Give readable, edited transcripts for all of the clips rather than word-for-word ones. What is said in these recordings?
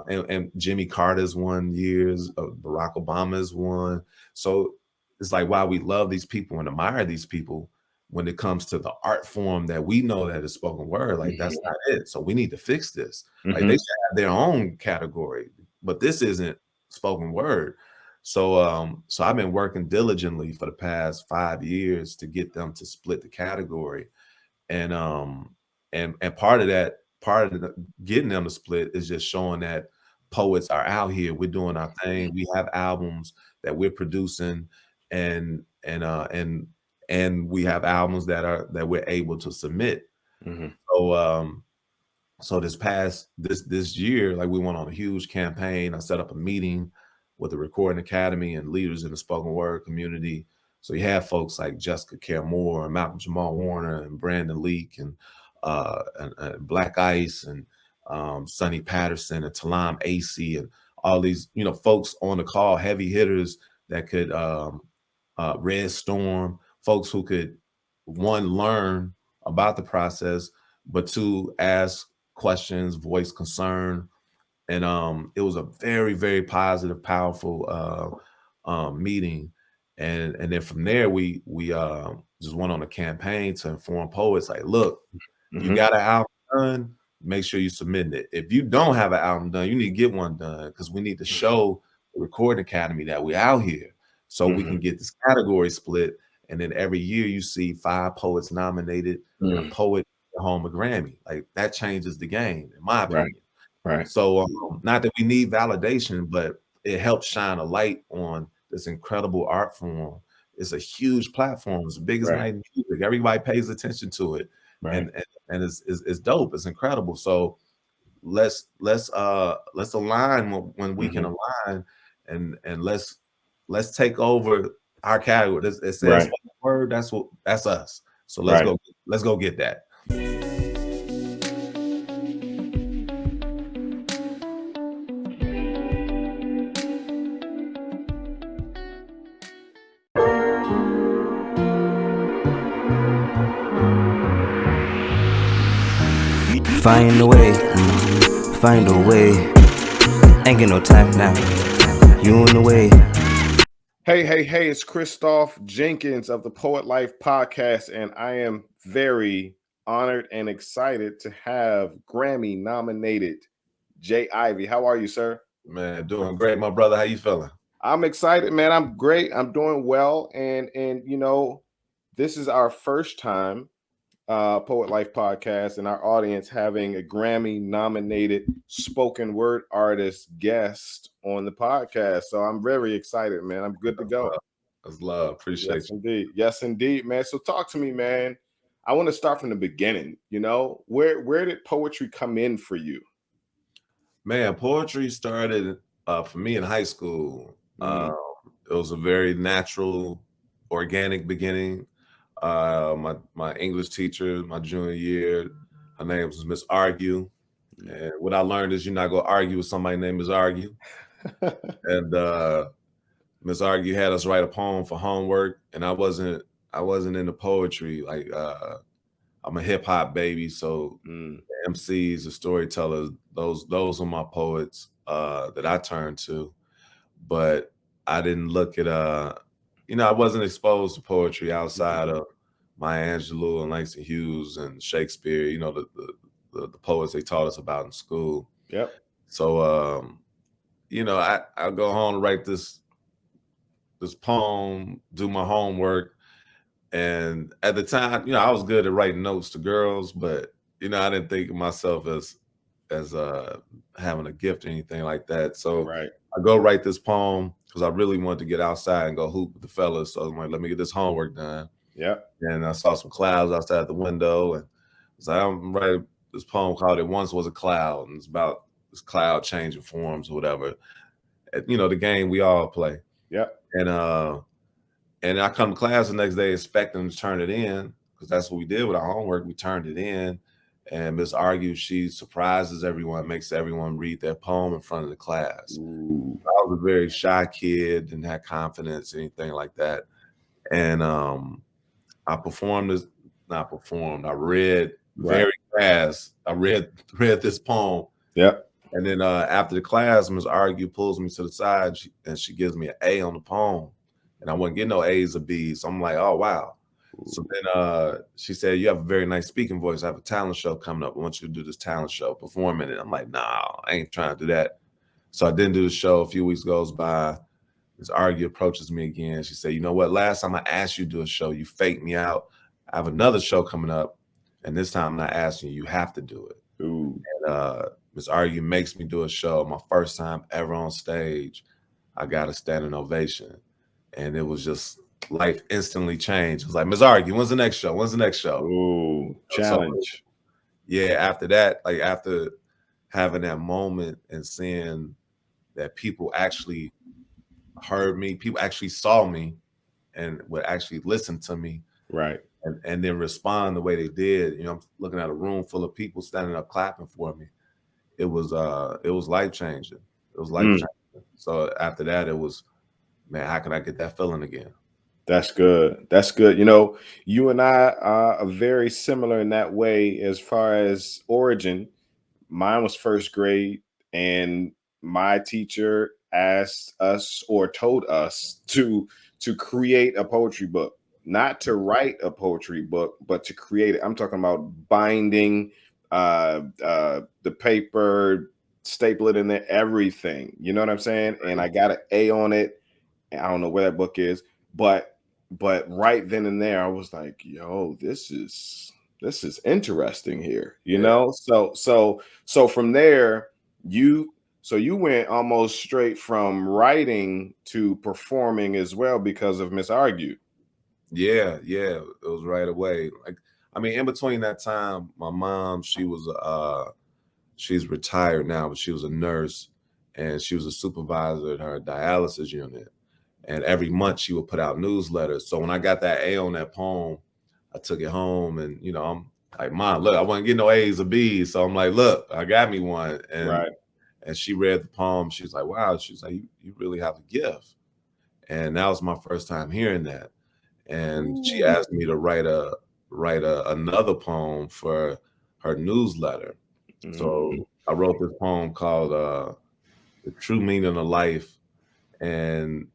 and Jimmy Carter's won years, Barack Obama's won. So it's like, while we love these people and admire these people, when it comes to the art form that we know that is spoken word, like that's not it. So we need to fix this. Like they should have their own category, but this isn't spoken word. So I've been working diligently for the past 5 years to get them to split the category. And part of that, getting them to split is just showing that poets are out here. We're doing our thing. We have albums that we're producing, and and uh and and we have albums that we're able to submit. So so this year, like, we went on a huge campaign. I set up a meeting with the Recording Academy and leaders in the spoken word community. So you have folks like Jessica Care Moore and Malcolm Jamal Warner and Brandon Leak and Black Ice and Sonny Patterson and Talam AC and all these, folks on the call, heavy hitters that could Red Storm, folks who could, one, learn about the process, but two, ask questions, voice concern. And it was a very, very positive, powerful meeting. And then from there, we just went on a campaign to inform poets, like, look, you got an album done, make sure you submit it. If you don't have an album done, you need to get one done, because we need to show the Recording Academy that we're out here, so we can get this category split. And then every year you see 5 poets nominated and a poet home a Grammy. Like, that changes the game, in my opinion. Right. So not that we need validation, but it helps shine a light on this incredible art form. It's a huge platform. It's the biggest night in music. Everybody pays attention to it. And it's dope. It's incredible. So let's align when we can align, and let's take over our category. It says spoken word. That's us. So let's go get that. Find a way, find a way. Ain't get no time now. You in the way. Hey, it's Christoph Jenkins of the Poet Life Podcast, and I am very honored and excited to have Grammy nominated Jay Ivy. How are you, sir? Man, doing great, my brother. How you feeling? I'm excited, man. I'm great. I'm doing well. And this is our first time Poet Life Podcast and our audience having a Grammy nominated spoken word artist guest on the podcast. So I'm very excited, man. I'm good to go. That's love. Appreciate you. Yes, indeed, man. So talk to me, man. I want to start from the beginning. Where did poetry come in for you? Man, poetry started for me in high school. It was a very natural, organic beginning. My English teacher, my junior year, her name was Miss Argue. And what I learned is you're not going to argue with somebody named Miss Argue. And Miss Argue had us write a poem for homework, and I wasn't into poetry. Like, I'm a hip hop baby, so the MCs, the storytellers, those are my poets that I turn to. But I didn't look at I wasn't exposed to poetry outside of Maya Angelou and Langston Hughes and Shakespeare, the poets they taught us about in school. Yep. So I go home to write this poem, do my homework. And at the time, I was good at writing notes to girls, but I didn't think of myself as having a gift or anything like that. So I go write this poem because I really wanted to get outside and go hoop with the fellas. So I'm like, let me get this homework done. Yeah. And I saw some clouds outside the window, and so I'm writing this poem called "It Once Was a Cloud," and it's about this cloud changing forms or whatever. The game we all play. Yeah. And I come to class the next day expecting to turn it in, because that's what we did with our homework. We turned it in, and Miss Argue, she surprises everyone, makes everyone read their poem in front of the class. Ooh. I was a very shy kid, didn't have confidence, anything like that. And I read very fast. I read this poem. Yep. And then after the class, Ms. Argue pulls me to the side and she gives me an A on the poem. And I wasn't getting no A's or B's. So I'm like, oh, wow. So then she said, you have a very nice speaking voice. I have a talent show coming up. I want you to do this talent show, perform in it. I'm like, nah, I ain't trying to do that. So I didn't do the show. A few weeks goes by. Ms. Argue approaches me again. She said, you know what? Last time I asked you to do a show, you faked me out. I have another show coming up. And this time I'm not asking you. You have to do it. Ooh. And Ms. Argue makes me do a show. My first time ever on stage. I got a standing ovation. And it was just life instantly changed. It was like, Ms. Argue, when's the next show? When's the next show? Ooh, challenge. So, yeah, after that, like after having that moment and seeing that people actually heard me, people actually saw me and would actually listen to me. Right. And then respond the way they did. You know, I'm looking at a room full of people standing up clapping for me. It was life changing. It was life changing. So after that, it was, man, how can I get that feeling again? That's good. That's good. You know, you and I are very similar in that way as far as origin. Mine was first grade, and my teacher asked us or told us to create a poetry book, not to write a poetry book, but to create it. I'm talking about binding the paper, staple it in there, everything. You know what I'm saying? And I got an A on it. I don't know where that book is, but right then and there, I was like, yo, this is interesting here, you know? So from there, you went almost straight from writing to performing as well because of Miss Argue. Yeah, it was right away. Like, I mean, in between that time, my mom, she's retired now, but she was a nurse and she was a supervisor at her dialysis unit. And every month she would put out newsletters. So when I got that A on that poem, I took it home and, you know, I'm like, Mom, look, I wasn't getting no A's or B's. So I'm like, look, I got me one. And she read the poem. She was like, wow. She's like, you really have a gift. And that was my first time hearing that. And she asked me to write another poem for her newsletter. So I wrote this poem called The True Meaning of Life. And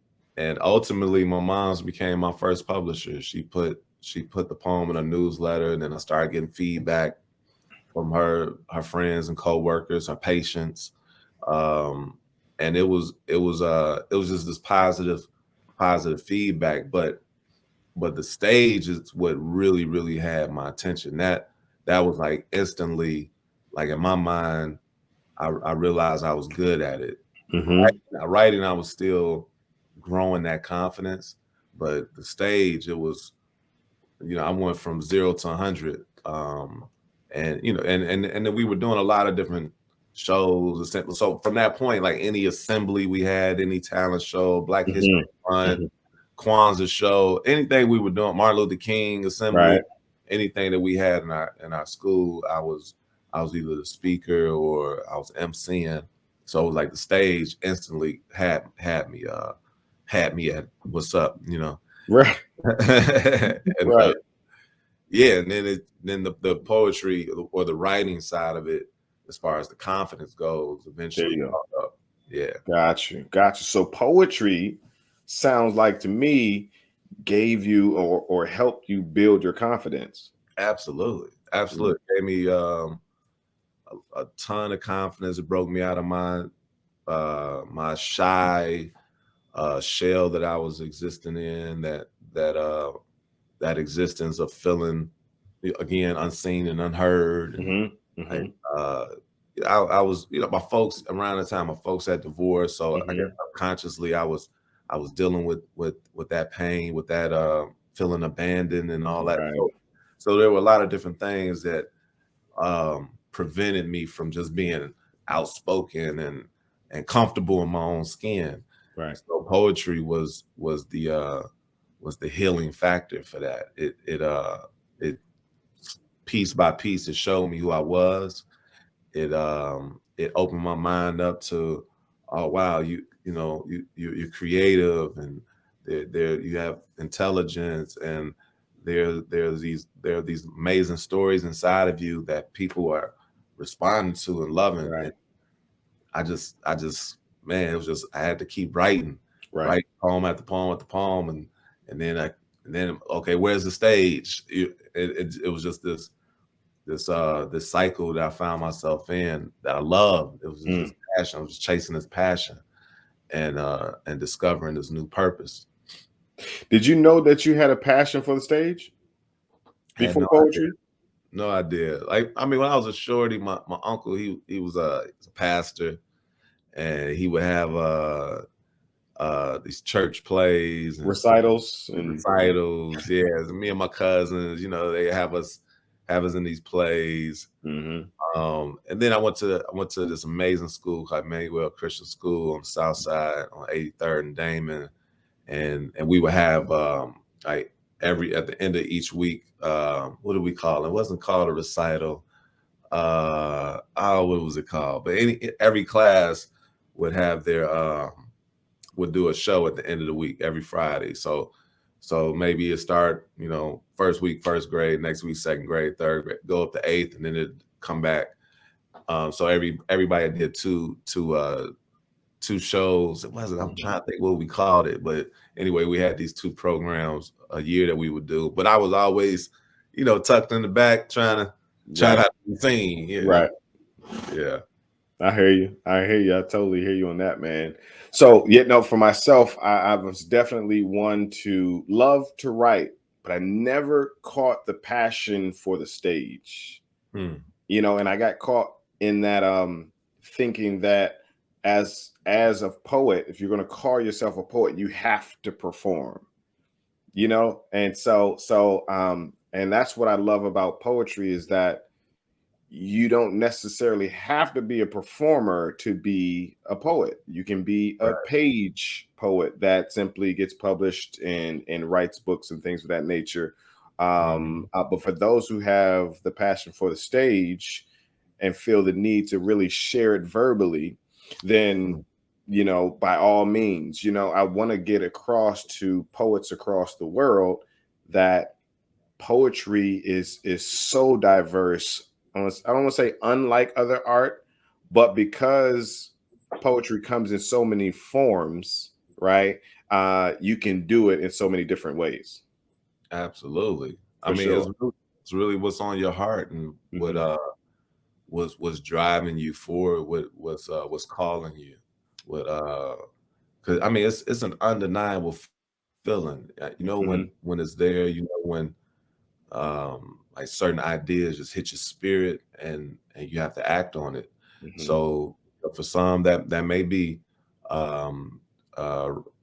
ultimately my mom's became my first publisher. She put the poem in a newsletter, and then I started getting feedback from her friends and co-workers, her patients. And it was just this positive feedback. But the stage is what really, really had my attention. That was like instantly, like in my mind, I realized I was good at it. Writing, I was still growing that confidence, but the stage, it was, you know, I went from 0 to 100. And you know, and then we were doing a lot of different shows. So from that point, like any assembly we had, any talent show, Black History Month, Kwanzaa show, anything we were doing, Martin Luther King assembly, anything that we had in our school, I was either the speaker or I was emceeing. So like the stage instantly had me at what's up, you know. Right. And, right. Yeah, and then the poetry or the writing side of it, as far as the confidence goes, eventually. There you go. Up. Yeah. Got you. So poetry sounds like to me gave you or helped you build your confidence. Absolutely. It gave me a ton of confidence. It broke me out of my shy shell that I was existing in, that existence of feeling, again, unseen and unheard. And, I was, you know, my folks around the time, my folks had divorced, so I guess subconsciously I was dealing with that pain, with that feeling abandoned and all that. So there were a lot of different things that prevented me from just being outspoken and comfortable in my own skin. Right. So poetry was the healing factor for that. It piece by piece, it showed me who I was. It opened my mind up to, oh wow, you're creative, and there you have intelligence, and there are these amazing stories inside of you that people are responding to and loving. Right. I just, man, it was just, I had to keep writing, Right. write poem after poem after poem, and then okay, where's the stage? It was just this cycle that I found myself in that I loved. It was just Mm. this passion. I was just chasing this passion and discovering this new purpose. Did you know that you had a passion for the stage Had before no idea. poetry? No idea. Like, I mean, when I was a shorty, my uncle, he was a pastor, and he would have these church plays and Recitals and recitals. Yeah, me and my cousins, they have us in these plays. Mhm. And then I went to this amazing school called Emmanuel Christian School on the South Side on 83rd and Damon, and we would have like at the end of each week, what do we call it? It wasn't called a recital. Oh, what was it called? But every class would have their would do a show at the end of the week every Friday. So maybe it start, first week first grade, next week second grade, third grade, go up to eighth, and then it come back. So everybody did two shows. It wasn't. I'm trying to think what we called it, but anyway, we had these two programs a year that we would do. But I was always, tucked in the back, trying Right. not to be seen. Yeah, Right. yeah. I hear you. I hear you. I totally hear you on that, man. So, no, for myself, I was definitely one to love to write, but I never caught the passion for the stage. Hmm. And I got caught in that thinking that as a poet, if you're going to call yourself a poet, you have to perform. And and that's what I love about poetry is that you don't necessarily have to be a performer to be a poet. You can be a page poet that simply gets published and writes books and things of that nature. But for those who have the passion for the stage and feel the need to really share it verbally, then by all means, I want to get across to poets across the world that poetry is so diverse. I don't want to say unlike other art, but because poetry comes in so many forms, right? You can do it in so many different ways. Absolutely. I For mean, sure. it's really what's on your heart and what what's driving you forward, what's calling you, because I mean it's an undeniable feeling. When it's there, when like certain ideas just hit your spirit and you have to act on it. Mhm. So for some that may be um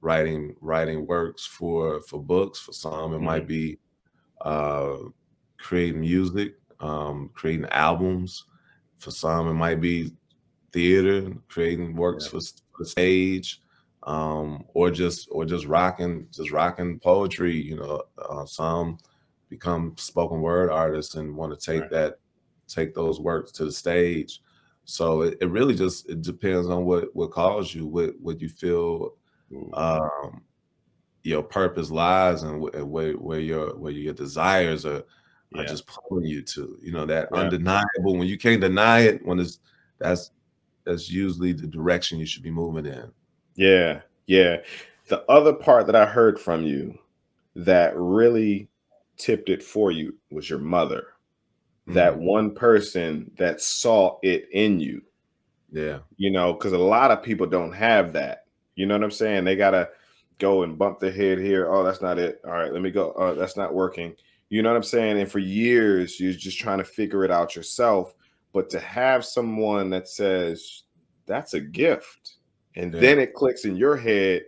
writing works for books. For some it might Mhm. be uh creating music, creating albums. For some it might be theater, creating works Yeah. for the stage, or just rocking poetry. Some become spoken word artists and want to Right. take those works to the stage. So it really just it depends on what calls you, what you feel Ooh. um, your purpose lies, and where your desires are Yeah. just pulling you to. That Yeah. undeniable, when you can't deny it, that's that's usually the direction you should be moving in. Yeah. Yeah. The other part that I heard from you that really tipped it for you was your mother. That Mm, one person that saw it in you. yeah, Because a lot of people don't have that. You know what I'm saying? They gotta go and bump their head here. Oh, that's not it. All right, let me go. That's not working. You know what I'm saying? And for years, you're just trying to figure it out yourself. But to have someone that says that's a gift, and yeah. then it clicks in your head,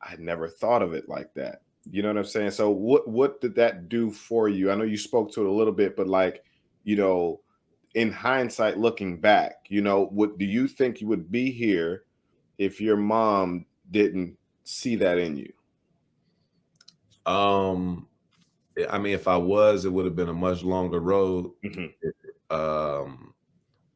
I never thought of it like that. You know what I'm saying? So what did that do for you? I know you spoke to it a little bit, but like, you know, in hindsight, looking back, what do you think you would be here if your mom didn't see that in you? Um, I mean, if I was, it would have been a much longer road. Hmm. Um,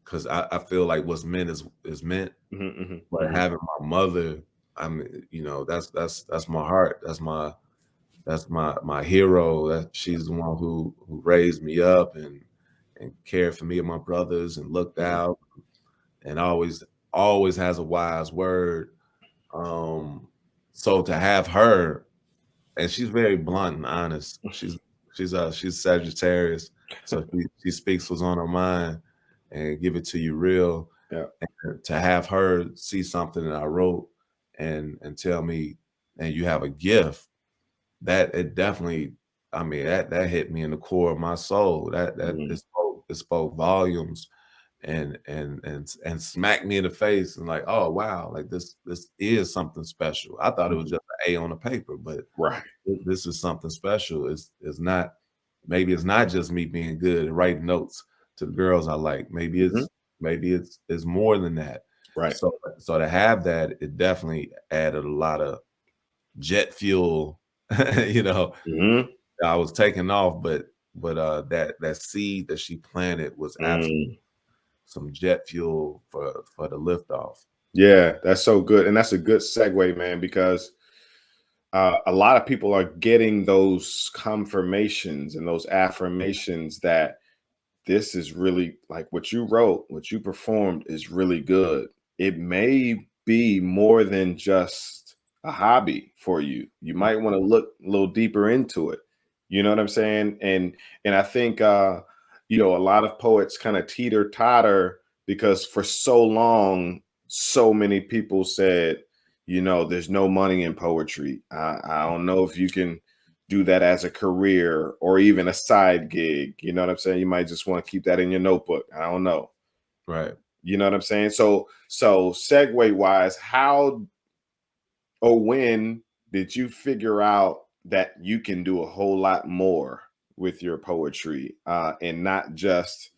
because I feel like what's meant is meant. Hmm. Hmm. But Hmm. having my mother, I mean, that's my heart. That's my hero. That she's the one who raised me up and cared for me and my brothers and looked Hmm. out and always always has a wise word. Um, so to have her, and she's very blunt and honest. She's Sagittarius, so she speaks what's on her mind and give it to you real. Yeah. And to have her see something that I wrote and tell me, and you have a gift, that it definitely, I mean, that hit me in the core of my soul. That Mm, it spoke volumes and smacked me in the face and like, oh wow, like this is something special. I thought it was mhm. just an A on the paper, but Right. this is something special. It's not, maybe it's not just me being good and writing notes to the girls I like. Mhm. Maybe it's more than that. Right. So to have that, it definitely added a lot of jet fuel. you know, Mhm. I was taking off, but that seed that she planted was absolutely Mm. some jet fuel for the liftoff. Yeah, that's so good. And that's a good segue, man, because a lot of people are getting those confirmations and those affirmations that this is really like what you wrote, what you performed is really good. It may be more than just a hobby for you. You might want to look a little deeper into it. You know what I'm saying? And I think a lot of poets kind of teeter totter because for so long, so many people said, there's no money in poetry. I don't know if you can do that as a career or even a side gig. You know what I'm saying? You might just want to keep that in your notebook. I don't know. Right. You know what I'm saying? So segue wise, how or when did you figure out that you can do a whole lot more with your poetry and not just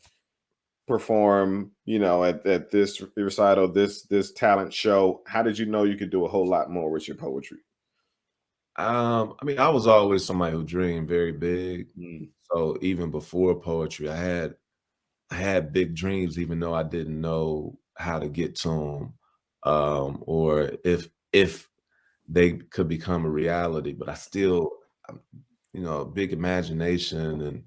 perform, at this recital, this talent show? How did you know you could do a whole lot more with your poetry? I mean, I was always somebody who dreamed very big. Mm, So even before poetry, I had big dreams, even though I didn't know how to get to them, or if they could become a reality. But I still, um, a big imagination,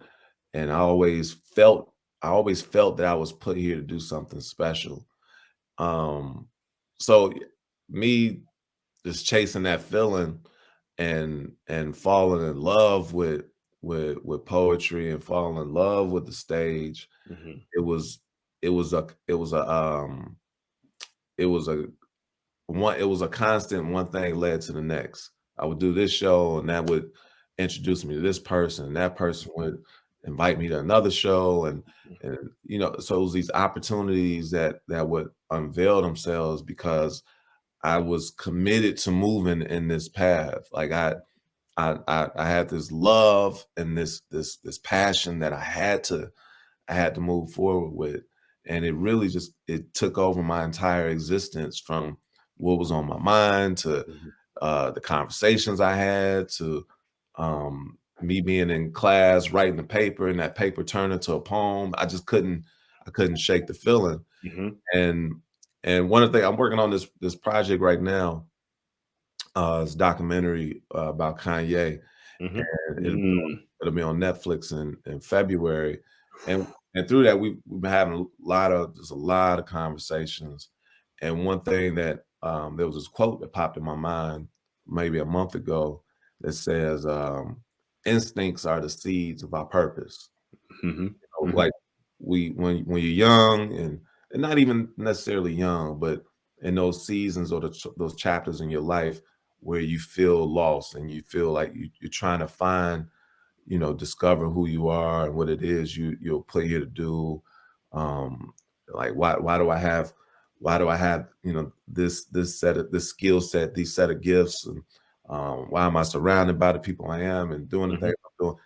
and I always felt that I was put here to do something special. Um, so me just chasing that feeling and falling in love with poetry and falling in love with the stage. mhm, It was it was a it was a it was a it was a constant, one thing led to the next. I would do this show and that would introduce me to this person, and that person would invite me to another show, and so it was these opportunities that would unveil themselves because I was committed to moving in this path. Like I had this love and this passion that I had to move forward with. And it really just it took over my entire existence, from what was on my mind to mhm, the conversations I had to me being in class writing the paper and that paper turned into a poem. I couldn't shake the feeling. mhm, And one of the things I'm working on, this project right now, it's a documentary about Kanye, mhm, and mm, it'll be on Netflix in February. And through that, we've been having a lot of conversations. And one thing that there was this quote that popped in my mind maybe a month ago that says, "Instincts are the seeds of our purpose." mhm, mhm, Like when you're young and not even necessarily young, but in those seasons or those chapters in your life where you feel lost and you feel like you're trying to find, discover who you are and what it is you're put here to do. Um, like why do I have, this skill set, these set of gifts, and why am I surrounded by the people I am and doing the mhm, things I'm doing?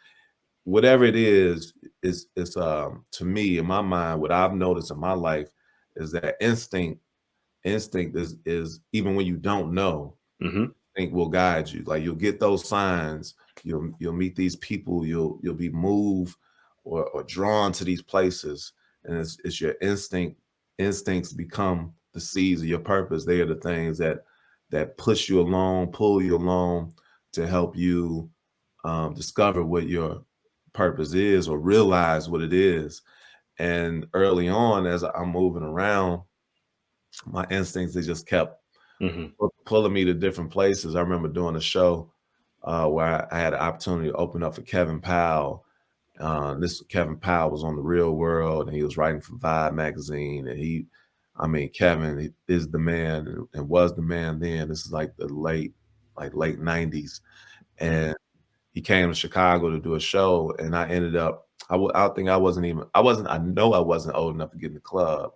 Whatever it is to me, in my mind, what I've noticed in my life is that instinct is even when you don't know, mhm, instinct will guide you. Like you'll get those signs, you'll meet these people, you'll be moved or drawn to these places, and it's your instincts become the seeds of your purpose. They are the things that push you along, pull you along to help you discover what your purpose is or realize what it is. And early on, as I'm moving around, my instincts, they just kept Mm-hmm. pulling me to different places. I remember doing a show where I had an opportunity to open up for Kevin Powell. This Kevin Powell was on The Real World, and he was writing for Vibe magazine. And Kevin is the man and was the man then. This is like the late 90s. And he came to Chicago to do a show, and I ended up, I know I wasn't old enough to get in the club.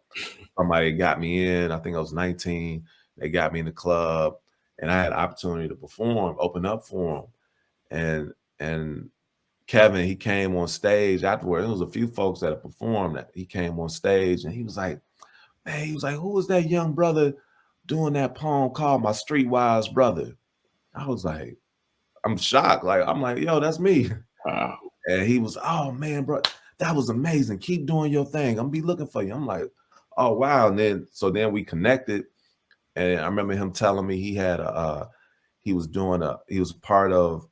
Somebody got me in, I think I was 19. They got me in the club, and I had an opportunity to perform, open up for him. And Kevin, he came on stage afterward. There was a few folks that had performed that he came on stage, and he was like, who was that young brother doing that poem called My Streetwise Brother? I was like, I'm shocked. I'm like, yo, that's me. Wow. And he was, oh man, bro, that was amazing. Keep doing your thing. I'm gonna be looking for you. I'm like, oh wow. And then we connected. And I remember him telling me he had he was part of,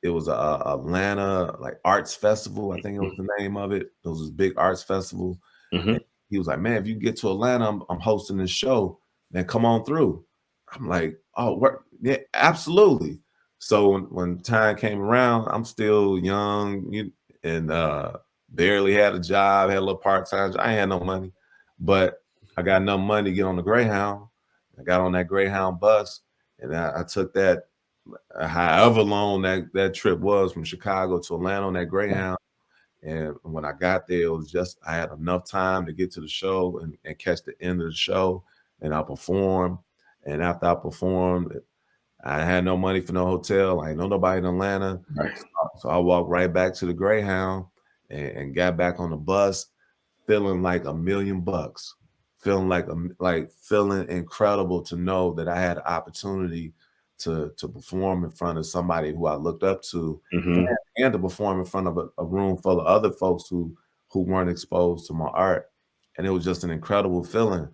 it was a Atlanta arts festival. I think it was the name of it. It was this big arts festival. Mm-hmm. He was like, man, if you get to Atlanta, I'm hosting this show, then come on through. I'm like, oh, yeah, absolutely. So when time came around, I'm still young and barely had a job, had a little part-time job. I ain't had no money, but I got enough money to get on the Greyhound. I got on that Greyhound bus, and I took that, however long that trip was from Chicago to Atlanta on that Greyhound. And when I got there, it was just, I had enough time to get to the show and catch the end of the show, and I performed. And after I performed, I had no money for no hotel. I ain't know nobody in Atlanta. Right. So I walked right back to the Greyhound and got back on the bus feeling like $1 million, feeling incredible to know that I had an opportunity to perform in front of somebody who I looked up to, Mm-hmm. and to perform in front of a room full of other folks who weren't exposed to my art. And it was just an incredible feeling.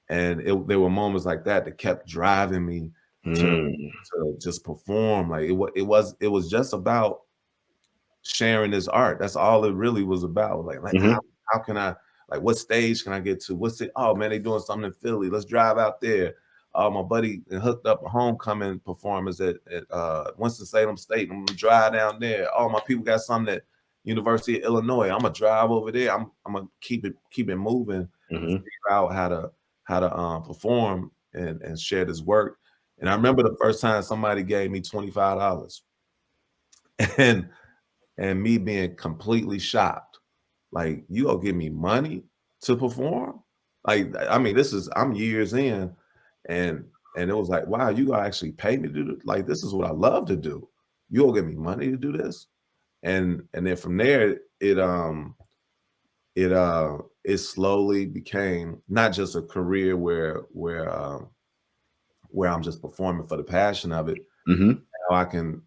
And there were moments like that kept driving me to just perform. Like it was just about sharing this art. That's all it really was about. How can I, what stage can I get to? Oh man, they doing something in Philly. Let's drive out there. My buddy hooked up a homecoming performance at Winston-Salem State. I'm gonna drive down there. Oh, my people got something at University of Illinois. I'm gonna drive over there. I'm gonna keep it moving. Mm-hmm. Figure out how to perform and share this work. And I remember the first time somebody gave me $25, and me being completely shocked. Like, you gonna give me money to perform? Like, I mean, I'm years in, and it was like, wow, you gonna actually pay me to do this? Like, this is what I love to do. You gonna give me money to do this? And then from there, it slowly became not just a career where I'm just performing for the passion of it. Mm-hmm. Now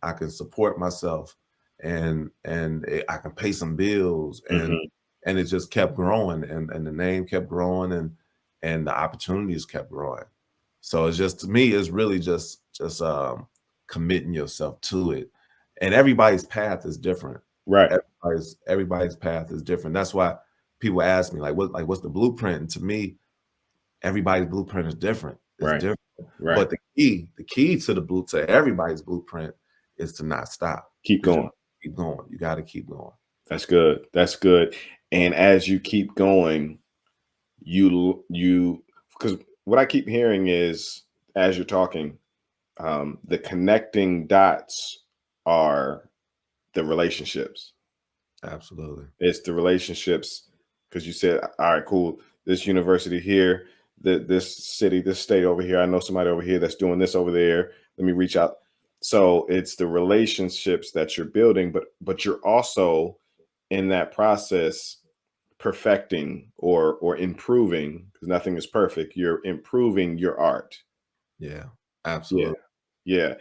I can support myself, and I can pay some bills, and it just kept growing, and the name kept growing, and the opportunities kept growing. So it's just, to me, it's really just committing yourself to it. And everybody's path is different. Right. Everybody's path is different. That's why people ask me what's the blueprint? And to me, everybody's blueprint is different. It's different. Right. But the key to everybody's blueprint is to not stop. Keep going. Keep going. You got to keep going. That's good. That's good. And as you keep going, because what I keep hearing is, as you're talking, the connecting dots are the relationships. Absolutely. It's the relationships, because you said, all right, cool, this university here, this city, this state over here, I know somebody over here that's doing this over there. Let me reach out. So it's the relationships that you're building, but you're also in that process perfecting or improving, because nothing is perfect. You're improving your art. Yeah, absolutely. Yeah.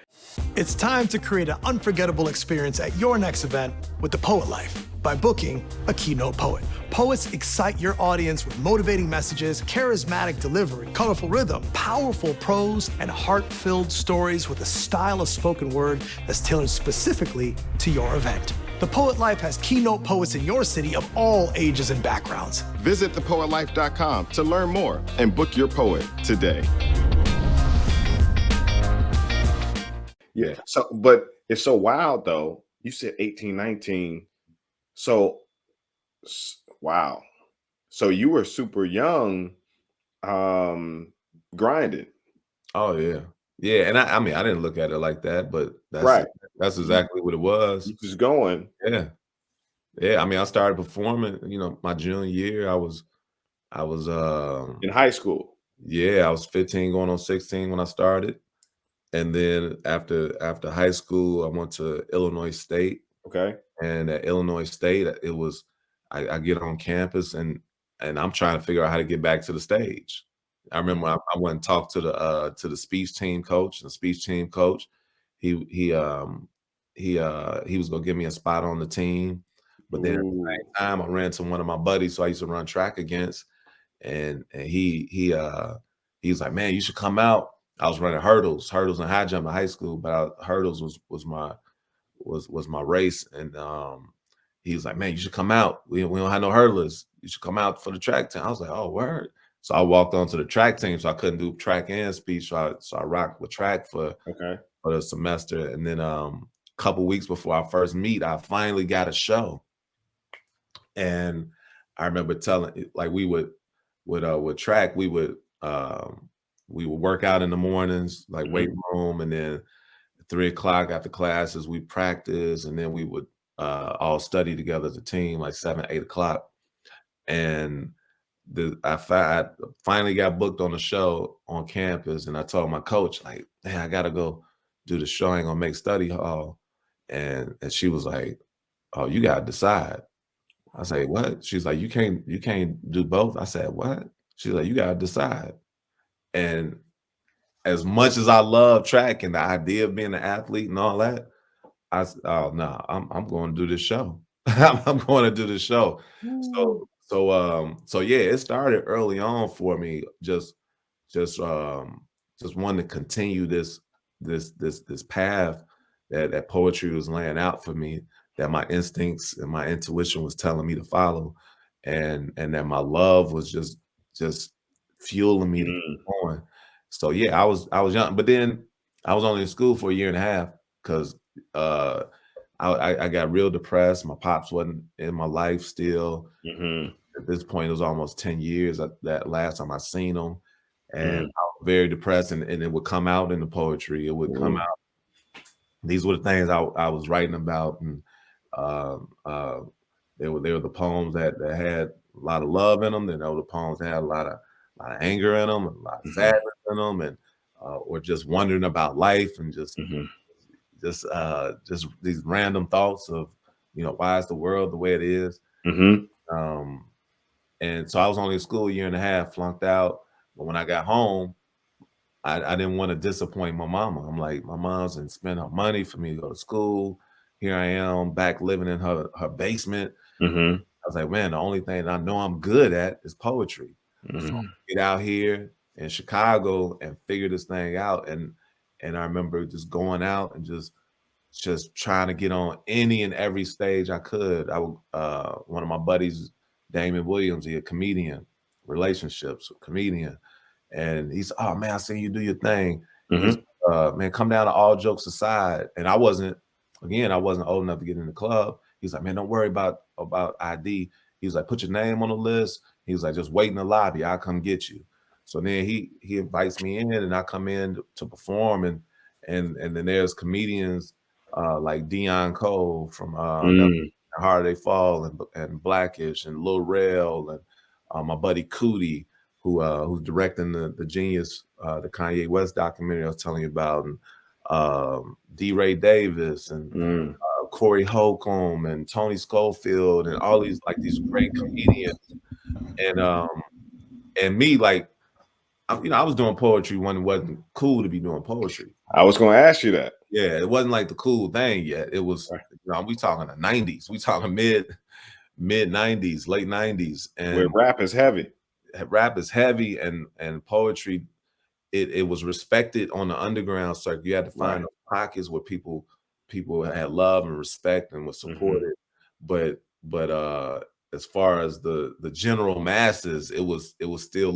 It's time to create an unforgettable experience at your next event with the Poet Life by booking a keynote poet. Poets excite your audience with motivating messages, charismatic delivery, colorful rhythm, powerful prose, and heart-filled stories with a style of spoken word that's tailored specifically to your event. The Poet Life has keynote poets in your city of all ages and backgrounds. Visit thepoetlife.com to learn more and book your poet today. Yeah. So, but it's so wild though. You said 18, 19. So, wow. So you were super young, grinding. Oh yeah. Yeah. And I mean, I didn't look at it like that, but Right. that's exactly what it was. You just going. Yeah. Yeah. I mean, I started performing, you know, my junior year. I was In high school. yeah, I was 15 going on 16 when I started. And then after high school, I went to Illinois State. Okay. And at Illinois State, it was I get on campus and I'm trying to figure out how to get back to the stage. I remember I went and talked to the speech team coach. The speech team coach, he he um he was gonna give me a spot on the team. But then at the same time, I ran to one of my buddies who I used to run track against, and he was like, "Man, you should come out." I was running hurdles and high jump in high school, but hurdles was my race, and he was like, "Man, you should come out. We don't have no hurdlers. You should come out for the track team." I was like, "Oh, word." So I walked onto the track team, so I couldn't do track and speech. So I rocked with track for the semester, and then a couple weeks before our first meet, I finally got a show, and I remember telling like we would with track we would work out in the mornings, like weight room, and then 3 o'clock after classes, we practice, and then we would all study together as a team, like 7, 8 o'clock. And I finally got booked on a show on campus, and I told my coach, like, "Hey, I gotta go do the show. I ain't gonna make study hall." And she was like, "Oh, you gotta decide." I say, "What?" She's like, you can't do both." I said, "What?" She's like, "You gotta decide." And as much as I love track and the idea of being an athlete and all that, oh no, I'm going to do this show. I'm going to do this show. So yeah, it started early on for me. Just wanting to continue this path that poetry was laying out for me, that my instincts and my intuition was telling me to follow, and that my love was just fueling me to keep going. So yeah, I was young, but then I was only in school for a year and a half because I got real depressed. My pops wasn't in my life still. At this point, it was almost 10 years that last time I seen him, and I was very depressed. And it would come out in the poetry. It would come out. These were the things I was writing about, and they were the poems that had a lot of love in them. Then there were the poems that had a lot of anger in them, and a lot of sadness in them, and or just wondering about life, and just these random thoughts of, you know, why is the world the way it is? And so I was only in school a year and a half, flunked out. But when I got home, I didn't want to disappoint my mama. I'm like, my mom's and spend her money for me to go to school. Here I am back living in her basement. I was like, man, the only thing I know I'm good at is poetry. So get out here in Chicago and figure this thing out. And I remember just going out and just trying to get on any and every stage I could. I would one of my buddies, Damon Williams, he a comedian, relationships comedian. And he's, "Oh man, I seen you do your thing." He's, "Man, come down to All Jokes Aside." And I wasn't old enough to get in the club. He's like, "Man, don't worry about ID." He's like, "Put your name on the list." He's like, "Just wait in the lobby. I'll come get you." So then he invites me in, and I come in to perform, and then there's comedians like Dion Cole from Harder They Fall and Blackish and Lil Rel and my buddy Cootie, who's directing the Genius, the Kanye West documentary I was telling you about, and D. Ray Davis and Corey Holcomb and Tony Schofield and all these great comedians, and me, like, I was doing poetry when it wasn't cool to be doing poetry. I was going to ask you that. Yeah, it wasn't like the cool thing yet. It was, we talking the 90s. We talking mid 90s, late 90s, and where rap is heavy. Rap is heavy, and poetry, it was respected on the underground circuit. You had to find those pockets where people people had love and respect and was supported. But as far as the general masses, it was still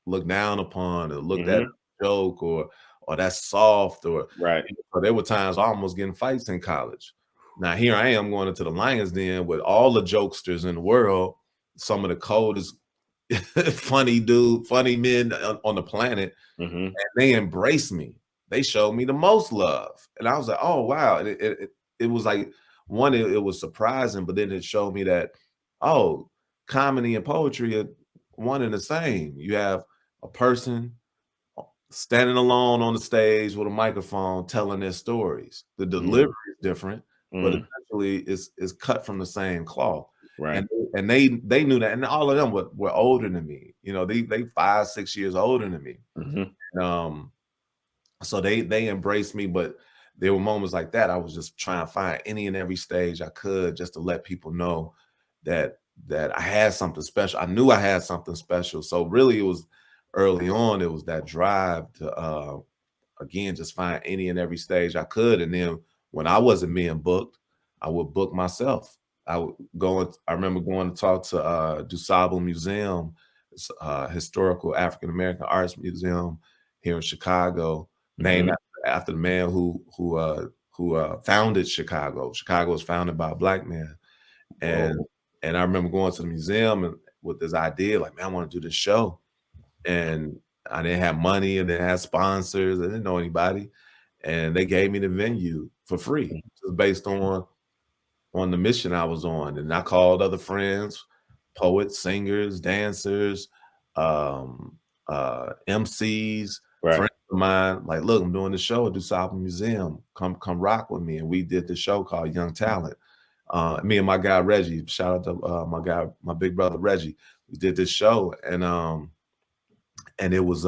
looked down upon or looked at as a joke or that's soft Right. so there were times almost getting fights in college. Now here I am going into the Lions Den with all the jokesters in the world, some of the coldest funny men on the planet, and they embraced me. They showed me the most love, and I was like, "Oh wow!" And it was like it was surprising, but then it showed me that oh, comedy and poetry are one and the same. You have a person standing alone on the stage with a microphone telling their stories. The delivery is different, but essentially it's cut from the same cloth. Right. And they knew that, and all of them were older than me. You know, they 5-6 years older than me. Um, so they embraced me, but there were moments like that. I was just trying to find any and every stage I could just to let people know that I had something special. I knew I had something special. So really it was early on, it was that drive to again just find any and every stage I could. And then when I wasn't being booked, I would book myself. I remember going to talk to DuSable Museum, it's historical African American arts museum here in Chicago, named after the man who founded Chicago. Chicago was founded by a Black man. And I remember going to the museum and with this idea, like, man, I want to do this show. And I didn't have money and didn't have sponsors. I didn't know anybody. And they gave me the venue for free, just based on the mission I was on. And I called other friends, poets, singers, dancers, MCs, friends of mine, like, look, I'm doing the show at DuSable Museum. Come rock with me. And we did the show called Young Talent. Me and my guy Reggie, shout out to my big brother Reggie. We did this show, and it was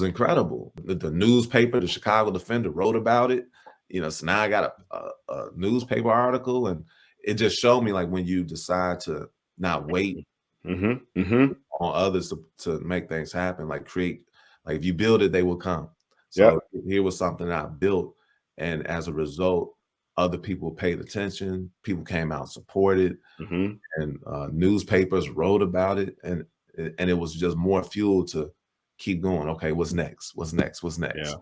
incredible. The newspaper, the Chicago Defender, wrote about it. You know, so now I got a newspaper article, and it just showed me like when you decide to not wait on others to make things happen, like if you build it, they will come. So here was something I built, and as a result, other people paid attention. People came out and supported, and newspapers wrote about it, and it was just more fuel to keep going. Okay, what's next? What's next? What's next?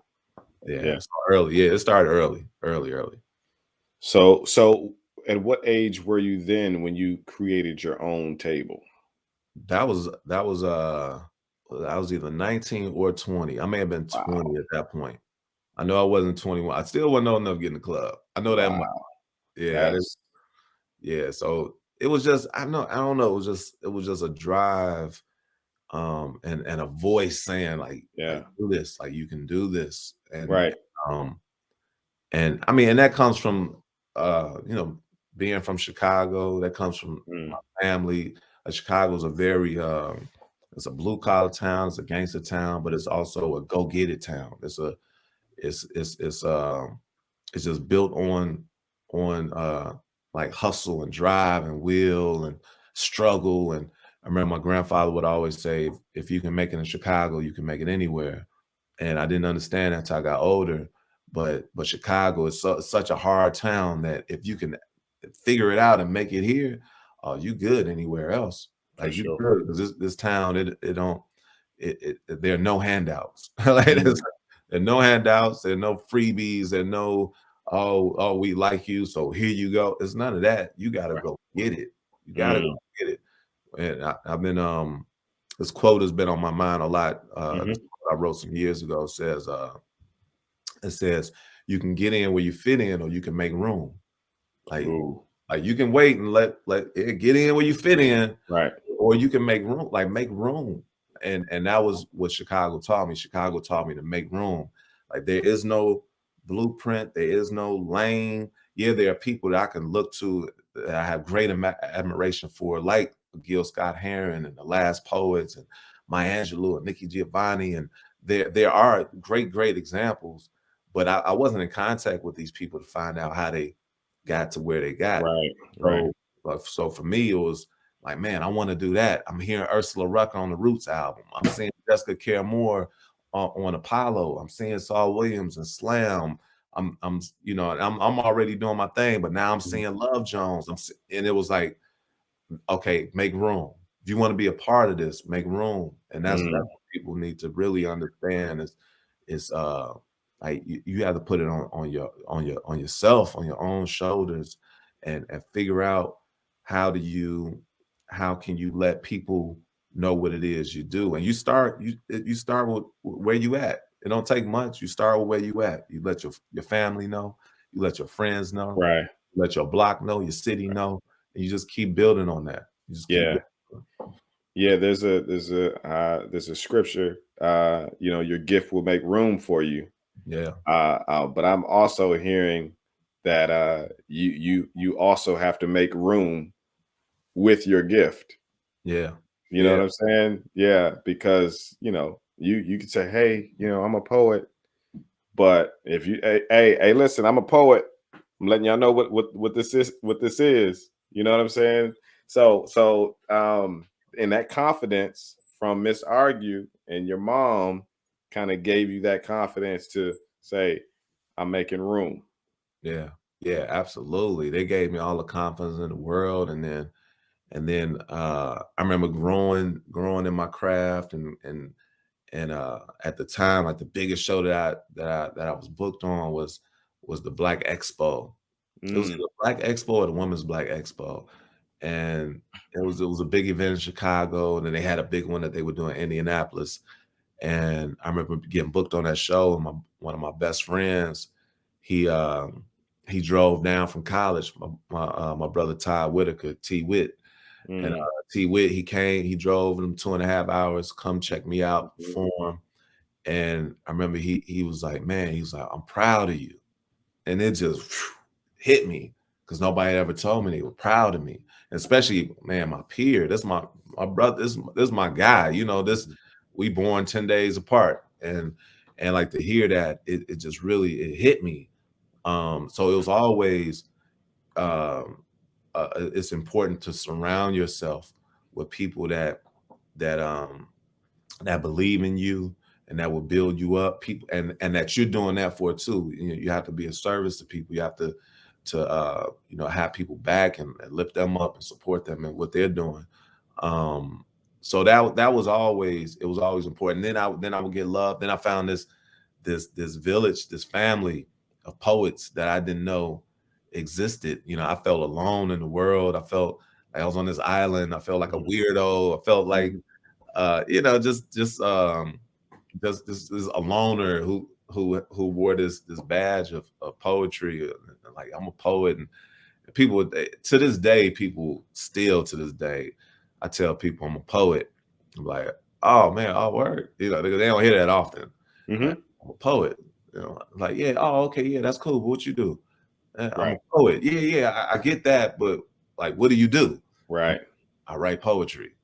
Yeah. So early. Yeah, it started early. So at what age were you then when you created your own table? That was either 19 or 20. I may have been 20 at that point. I know I wasn't 21. I still wasn't old enough to get in the club. I know that much. Yeah. Yeah. So it was just, I don't know. It was just a drive, and a voice saying like do this, like you can do this. And and I mean, and that comes from you know, being from Chicago, that comes from my family. Chicago is a very it's a blue collar town, it's a gangster town, but it's also a go get it town. It's just built on like hustle and drive and will and struggle. And I remember my grandfather would always say, if you can make it in Chicago, you can make it anywhere. And I didn't understand that until I got older. But Chicago is such a hard town that if you can figure it out and make it here, you good anywhere else. Like you good, because this town, there are no handouts. Like there are no handouts, there are no freebies, there are no oh we like you, so here you go. It's none of that. You gotta go get it. You gotta go get it. And I've been this quote has been on my mind a lot. This quote I wrote some years ago. It says you can get in where you fit in, or you can make room. Like you can wait and let it get in where you fit in, or you can make room, make room. And that was what Chicago taught me. Chicago taught me to make room. Like there is no blueprint, there is no lane. Yeah, there are people that I can look to that I have great admiration for, like Gil Scott-Heron and the Last Poets and Maya Angelou and Nikki Giovanni. And there are great examples, but I wasn't in contact with these people to find out how they got to where they got. So for me, it was like, man, I want to do that. I'm hearing Ursula Rucker on the Roots album. I'm seeing Jessica Care Moore on Apollo. I'm seeing Saul Williams and Slam. you know, I'm already doing my thing, but now I'm Mhm. seeing Love Jones. And it was like, okay, make room. If you want to be a part of this, make room. And that's Mm. what people need to really understand is like you have to put it on yourself, on your own shoulders, and figure out how do you how can you let people know what it is you do. And you start with where you at. It don't take much. You start with where you at. You let your family know, you let your friends know, Right. you let your block know, your city know, and you just keep building on that. You just keep Yeah. building. Yeah, there's a scripture, you know, your gift will make room for you. Yeah, But I'm also hearing that you also have to make room with your gift. yeah, You know yeah, what I'm saying? Yeah, because you know, you could say, hey, you know, I'm a poet, but if you hey, listen, I'm a poet. I'm letting y'all know what this is. You know what I'm saying? So and that confidence from Miss Argue and your mom kind of gave you that confidence to say, I'm making room. yeah, yeah, absolutely. They gave me all the confidence in the world, and then I remember growing in my craft and at the time, like the biggest show that I was booked on was the Black Expo. It was Mm, the Black Expo or the Women's Black Expo, and it was a big event in Chicago, and then they had a big one that they were doing in Indianapolis. And I remember getting booked on that show, and one of my best friends, he he drove down from college. My brother Todd Whitaker, T Wit, and mm, T Wit, he came, he drove them 2.5 hours, come check me out, mhm, perform. And I remember he was like, man, he was like, I'm proud of you. And it just hit me because nobody ever told me they were proud of me. And especially, man, my peer. That's my brother. This is my guy. You know, this we born 10 days apart. And like to hear that, it just really it hit me. So it was always um it's important to surround yourself with people that that believe in you and that will build you up, people, and that you're doing that for too. You have to be a service to people. You have to you know, have people back and lift them up and support them in what they're doing. um so that was always, it was always important. Then I would get love. Then I found this village, this family of poets that I didn't know existed. You know, I felt alone in the world. I felt like I was on this island. I felt like a mhm, weirdo. I felt like mhm, you know, just this a loner who wore this badge of poetry. Like I'm a poet, and people to this day, people still to this day, I tell people I'm a poet. I'm like, oh man, oh word, you know, they don't hear that often. Like mhm. I'm a poet, you know, like yeah, oh okay, yeah, that's cool. But what you do? I'm a Right, poet. Yeah, yeah, I get that, but like, what do you do? right. I write poetry.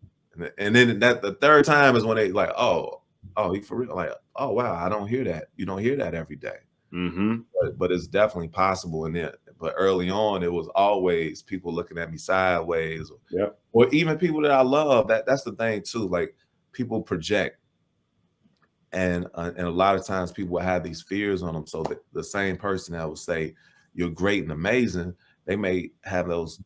And then that the third time is when they like, oh, you for real? Like, oh wow, I don't hear that. You don't hear that every day. Mm-hmm. But it's definitely possible. And then, but early on, it was always people looking at me sideways, Yep. or even people that I love. That's the thing too. Like people project, and a lot of times people will have these fears on them. So the same person that would say you're great and amazing, they may have those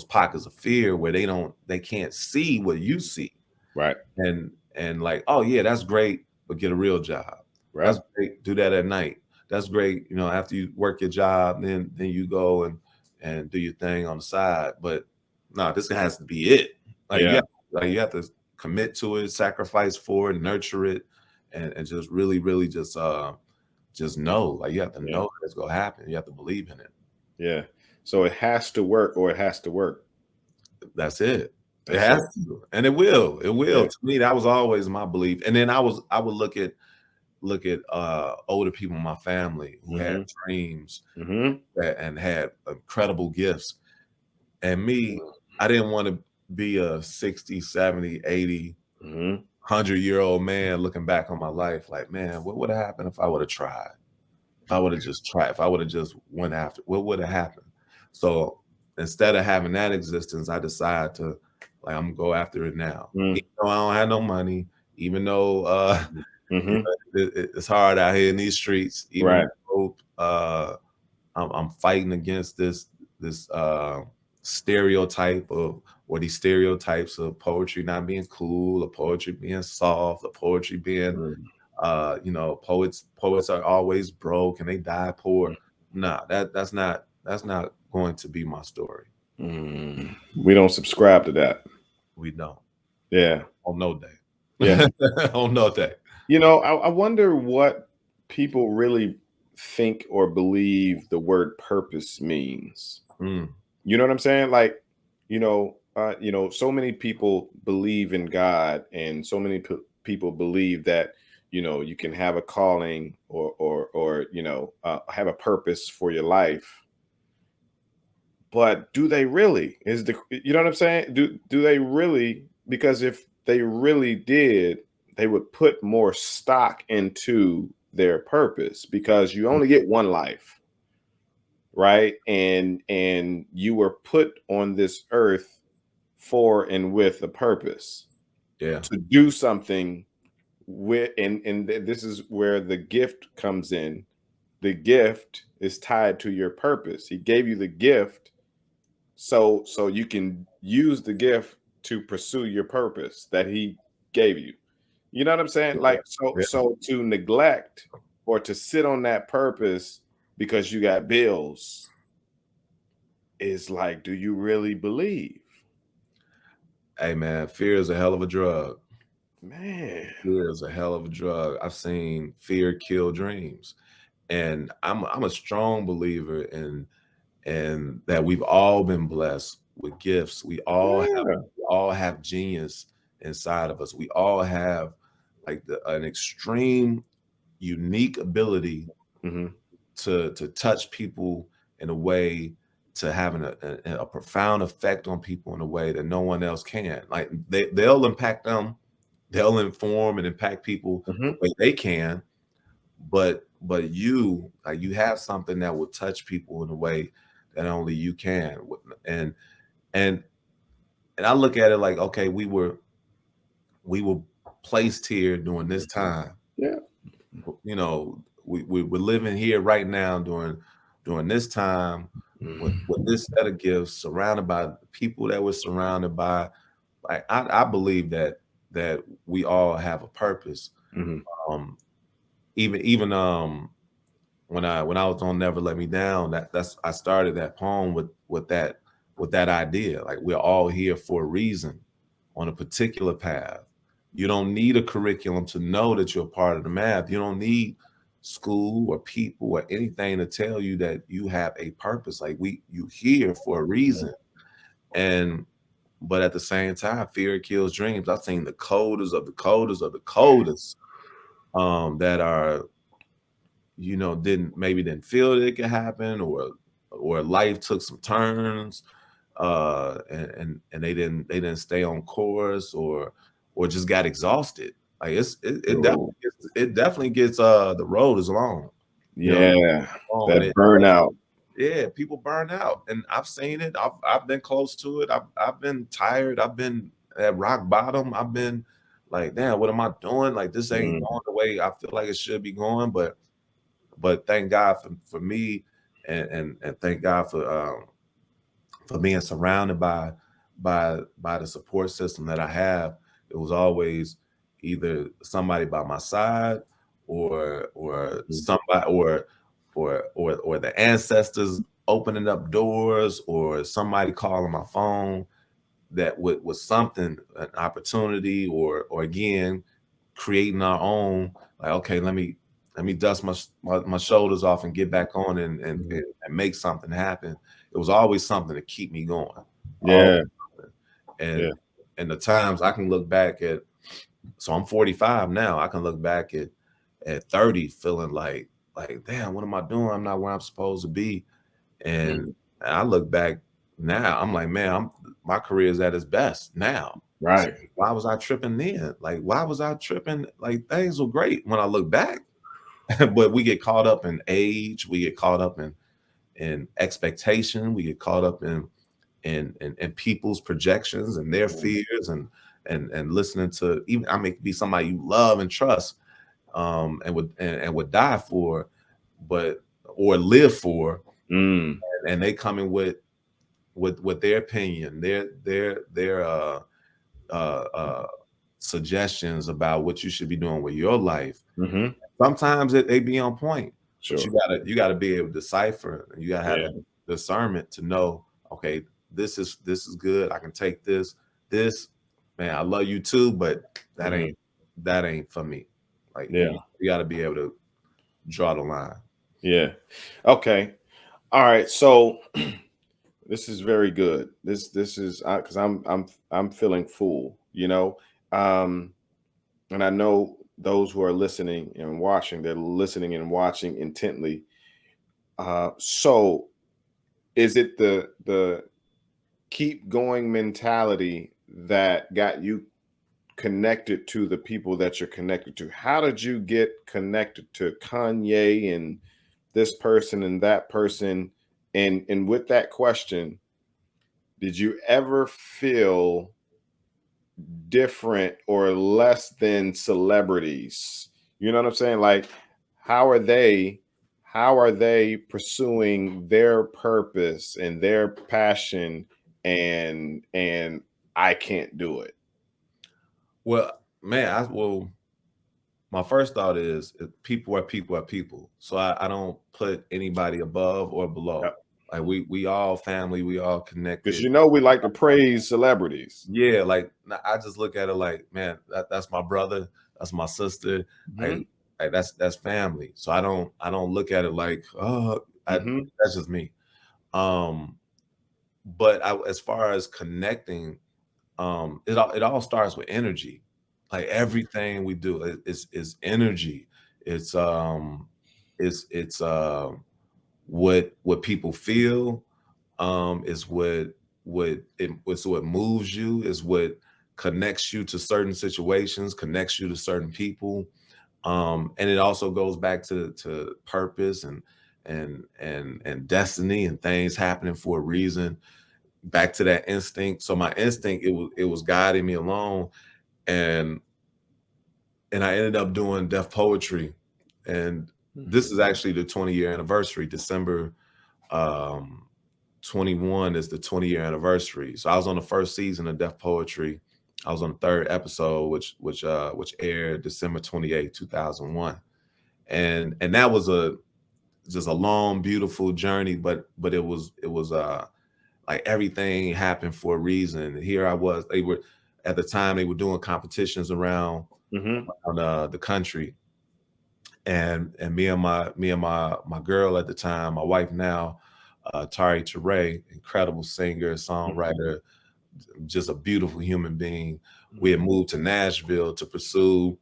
pockets of fear where they can't see what you see, Right. and like, oh yeah, that's great, but get a real job. Right. That's great, do that at night. That's great, you know, after you work your job, then you go and do your thing on the side. But no, this has to be it. Like Yeah. yeah, like you have to commit to it, sacrifice for it, nurture it, and just really, really just know. Like you have to Yeah. know that it's gonna happen. You have to believe in it. Yeah. So it has to work or it has to work. That's it. It That's has it. to, and it will. It will. Yeah. To me, that was always my belief. And then I would look at older people in my family who had Mm-hmm. dreams Mm-hmm. and had incredible gifts. And me, I didn't want to be a 60, 70, 80, Mm-hmm. 100-year-old man looking back on my life like, man, what would have happened if I would have tried? If I would have just tried, if I would have just went after, what would have happened? So instead of having that existence, I decided to like I'm gonna go after it now. Mm-hmm. Even though I don't have no money, even though you Mm-hmm. know, it's hard out here in these streets, even Right. also I'm fighting against this stereotype of or these stereotypes of poetry not being cool, or poetry being soft, or poetry being you know, poets are always broke and they die poor. Nah, that's not going to be my story. We don't subscribe to that. We don't. Yeah. On no day. Yeah. On no day. You know, I wonder what people really think or believe the word purpose means. Mm, You know what I'm saying? Like, so many people believe in God, and so many people believe that you can have a calling or have a purpose for your life. But do they really? You know what I'm saying? Do they really? Because if they really did, they would put more stock into their purpose, because you only get one life, right? And you were put on this earth for and with a purpose yeah. to do something with, and this is where the gift comes in. The gift is tied to your purpose. He gave you the gift so you can use the gift to pursue your purpose that he gave you. You know what I'm saying? Like, Yeah. so to neglect or to sit on that purpose because you got bills is like, do you really believe? Hey man, fear is a hell of a drug. Man. Fear is a hell of a drug. I've seen fear kill dreams. And I'm a strong believer in that we've all been blessed with gifts. Yeah. We all have genius inside of us. We all have like an extreme unique ability Hmm. to touch people in a way, to having a profound effect on people in a way that no one else can. Like they'll impact them, they'll inform and impact people the Hmm. way they can, but you, like, you have something that will touch people in a way that only you can. And and and I look at it like, okay, we were placed here during this time. Yeah. You know, we're living here right now during this time with this set of gifts, surrounded by people that we're surrounded by. Like I believe that we all have a purpose. Hmm. Um, even when I was on Never Let Me Down, that's I started that poem with that idea. Like, we're all here for a reason on a particular path. You don't need a curriculum to know that you're a part of the math. You don't need school or people or anything to tell you that you have a purpose. Like, you here for a reason. And but at the same time, fear kills dreams. I've seen the coders of the coders of the coders that are, didn't feel that it could happen, or life took some turns, and they didn't stay on course, or just got exhausted. Like, Oh, it definitely gets the road is long, yeah. long, and That burnout. yeah, people burn out, and I've seen it. I've been close to it. I've been tired. I've been at rock bottom. I've been like, damn, what am I doing? Like, this ain't Mm, going the way I feel like it should be going. But thank God for me, and thank God for being surrounded by the support system that I have. It was always either somebody by my side, or mm, somebody, or the ancestors opening up doors, or somebody calling my phone that was something, an opportunity, or again, creating our own. Like, okay, let me dust my shoulders off and get back on, mm. and make something happen. It was always something to keep me going. Always Yeah. something. Yeah. And the times I can look back at, so I'm 45 now. I can look back at 30 feeling like, damn, what am I doing? I'm not where I'm supposed to be. Mm. And I look back now, I'm like, man, my career is at its best now. So Right. why was I tripping then? Like, why was I tripping? Like, things were great when I look back. But we get caught up in age, we get caught up in expectation, we get caught up in people's projections and their Mm. fears, and listening to, even, I mean, it could be somebody you love and trust, and would die for, but or live for, Mm. and they come in with their opinion, their suggestions about what you should be doing with your life. Mm-hmm. Sometimes they be on point, but Sure. you gotta be able to decipher, and you gotta have Yeah. the discernment to know, okay, this is good. I can take this, man. I love you too, but that Mm-hmm. ain't for me. Like Yeah. you got to be able to draw the line. Yeah. Okay. All right. So this is very good. This is because I'm feeling full. Um, and I know those who are listening and watching, they're listening and watching intently. So is it the keep going mentality that got you connected to the people that you're connected to? How did you get connected to Kanye and this person and that person? And with that question, did you ever feel different or less than celebrities? You know what I'm saying? Like, how are they pursuing their purpose and their passion, and I can't do it? Well, man, my first thought is people are people are people. So I don't put anybody above or below. Like we all family, we all Because connected. we like to praise celebrities. Yeah, like I just look at it like, man, that's my brother, that's my sister, Hmm. like that's family. So I don't look at it like, oh, Hmm. that's just me. Um, but as far as connecting, it all starts with energy. Like everything we do is energy. It's what people feel, is what moves you, is what connects you to certain situations, connects you to certain people. And it also goes back to purpose and destiny and things happening for a reason. Back to that instinct. So my instinct, it was guiding me along, and I ended up doing deaf poetry. And this is actually the 20-year anniversary. December um 21 is the 20-year anniversary. So I was on the first season of Deaf Poetry. I was on the third episode, which aired December 28, 2001. And that was just a long, beautiful journey, but it was like everything happened for a reason. Here I was. They were at the time they were doing competitions around Hmm. the country, and me and my girl at the time, my wife now, Tari Teray, incredible singer, songwriter, just a beautiful human being. We had moved to Nashville to pursue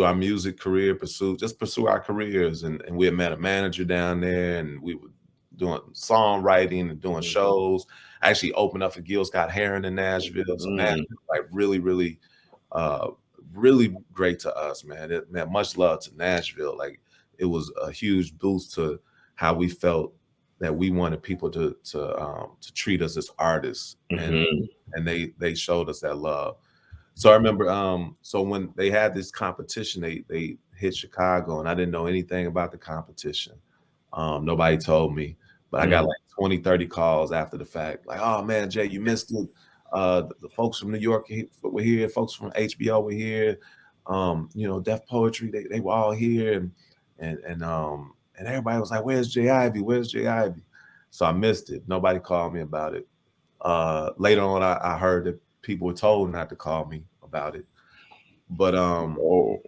our music career, pursue our careers, and we had met a manager down there, and we were doing songwriting and doing shows. I actually opened up for Gil Scott Heron in Nashville, so Nashville, like really, uh, really great to us, man. Man, much love to Nashville. Like it was a huge boost to how we felt that we wanted people to treat us as artists, and they showed us that love. So I remember, so when they had this competition, they hit Chicago, and I didn't know anything about the competition. Nobody told me, but I got like 20, 30 calls after the fact, like, oh man, Jay, you missed it. The folks from New York were here, folks from HBO were here. Deaf Poetry, they were all here, and everybody was like, where's Jay Ivy? Where's Jay Ivy? So I missed it. Nobody called me about it. Later on, I heard that people were told not to call me about it, but Oh,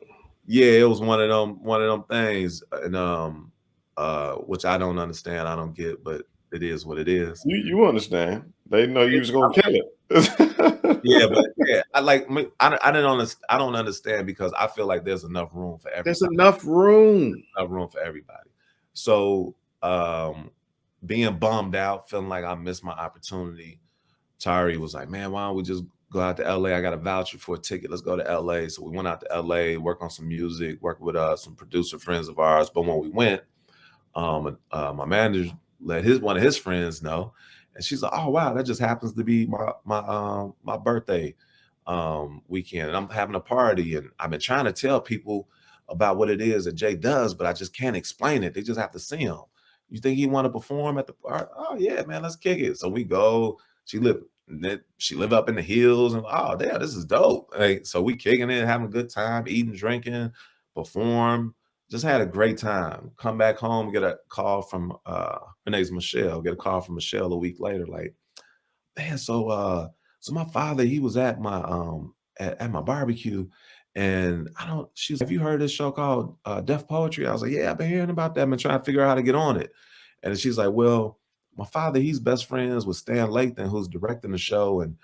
yeah, it was one of them things, and which I don't understand, I don't get, but it is what it is. you understand? They know you was gonna kill it. Yeah, but yeah, I don't understand because I feel like there's enough room for There's everybody. enough room. Enough room for everybody. So being bummed out, feeling like I missed my opportunity, Tari was like, man, why don't we just go out to LA? I got a voucher for a ticket. Let's go to LA. So we went out to LA, work on some music, work with some producer friends of ours. But when we went, my manager let one of his friends know, and she's like, oh wow, that just happens to be my birthday weekend, and I'm having a party. And I've been trying to tell people, about what it is that Jay does, but I just can't explain it. They just have to see him. You think he want to perform at the park? Oh yeah, man, let's kick it. So we go. She live up in the hills, and oh damn, this is dope. Like, so we kicking it, having a good time, eating, drinking, perform. Just had a great time. Come back home, get a call from her name's Michelle. Get a call from Michelle a week later, like, man, so my father, he was at my at my barbecue, and I don't she's have you heard this show called Deaf Poetry? I was like, yeah, I've been hearing about that. I've been trying to figure out how to get on it. And she's like, well, my father, he's best friends with Stan Lathan, who's directing the show, and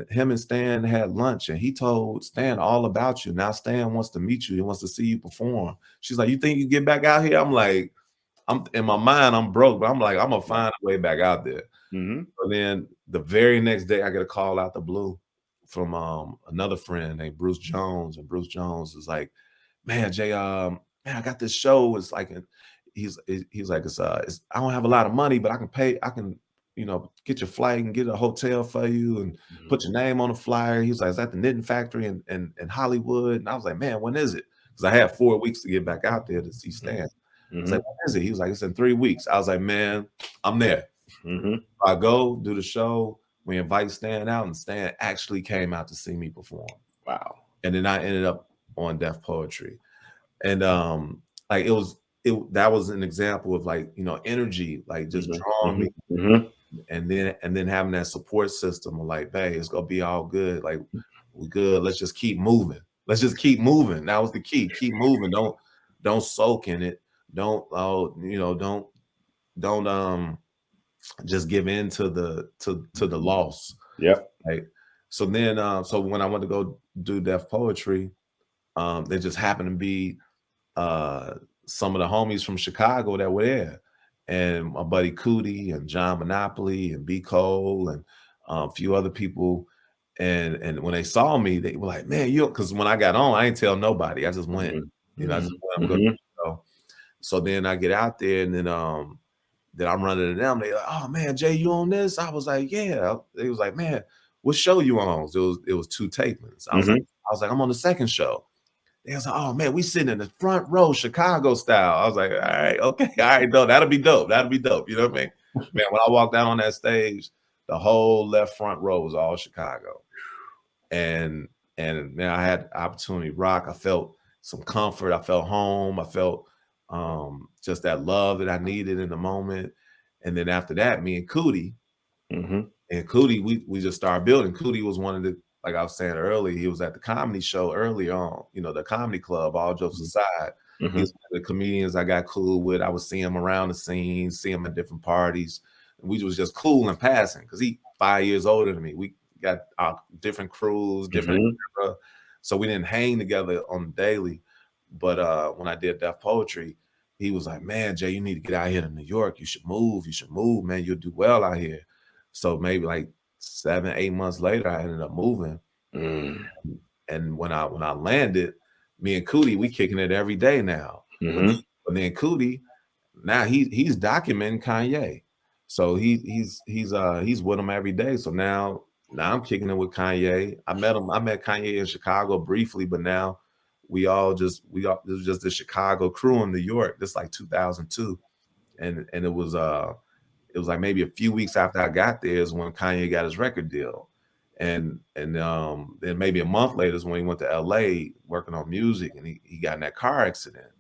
him and Stan had lunch, and he told Stan all about you. Now Stan wants to meet you. He wants to see you perform. She's like, you think you get back out here? I'm like, I'm in my mind, I'm broke, but I'm like, I'm gonna find a way back out there. And then the very next day, I get a call out the blue from another friend named Bruce Jones, and Bruce Jones is like, "Man, Jay, man, I got this show. It's like, he's like, it's I don't have a lot of money, but I can pay. I can, get your flight and get a hotel for you, and put your name on a flyer." He's like, "It's at the Knitting Factory in Hollywood." And I was like, "Man, when is it?" Because I had 4 weeks to get back out there to see Stan. I was like, "When is it?" He was like, "It's in 3 weeks." I was like, "Man, I'm there." I go do the show. We invite Stan out, and Stan actually came out to see me perform. Wow. And then I ended up on Deaf Poetry. And like that was an example of, like, energy, like just drawing me. And then having that support system of like, "Hey, it's gonna be all good. Like, we good. Let's just keep moving. Let's just keep moving." That was the key. Keep moving. Don't soak in it. Don't don't just give in to the loss. Yep. Right. So then so when I went to go do Deaf Poetry, there just happened to be some of the homies from Chicago that were there, and my buddy Cootie and John Monopoly and B Cole and a few other people. And when they saw me, they were like, "Man, because when I got on, I didn't tell nobody. I just went, I just went. I'm good." So then I get out there, and then I'm running to them. They like, "Oh man, Jay, you on this?" I was like, "Yeah." They was like, "Man, what show you on?" So it was 2 tapings. I was like, "I'm on the second show." They was like, "Oh man, we sitting in the front row, Chicago style." I was like, "All right, okay, all right, no, that'll be dope. That'll be dope." You know what I mean? Man, when I walked down on that stage, the whole left front row was all Chicago. And man, I had the opportunity to rock. I felt some comfort. I felt home. I felt just that love that I needed in the moment. And then after that, me and Cootie, we just started building. Cootie was one of the, like I was saying earlier, he was at the comedy show early on, the comedy club, all jokes aside. He's one of the comedians I got cool with. I would see him around the scenes, see him at different parties. And we was just cool and passing because he 5 years older than me. We got our different crews, different so we didn't hang together on the daily. But when I did Deaf Poetry, he was like, "Man, Jay, you need to get out here to New York. You should move. You should move, man. You'll do well out here." So maybe like 7, 8 months later, I ended up moving. And when I landed, me and Cootie, we kicking it every day now. But then Cootie, now he's documenting Kanye. So he's with him every day. So now I'm kicking it with Kanye. I met Kanye in Chicago briefly, but now this was just the Chicago crew in New York. This like 2002. And it was like maybe a few weeks after I got there is when Kanye got his record deal. And then maybe a month later is when he went to LA working on music, and he got in that car accident.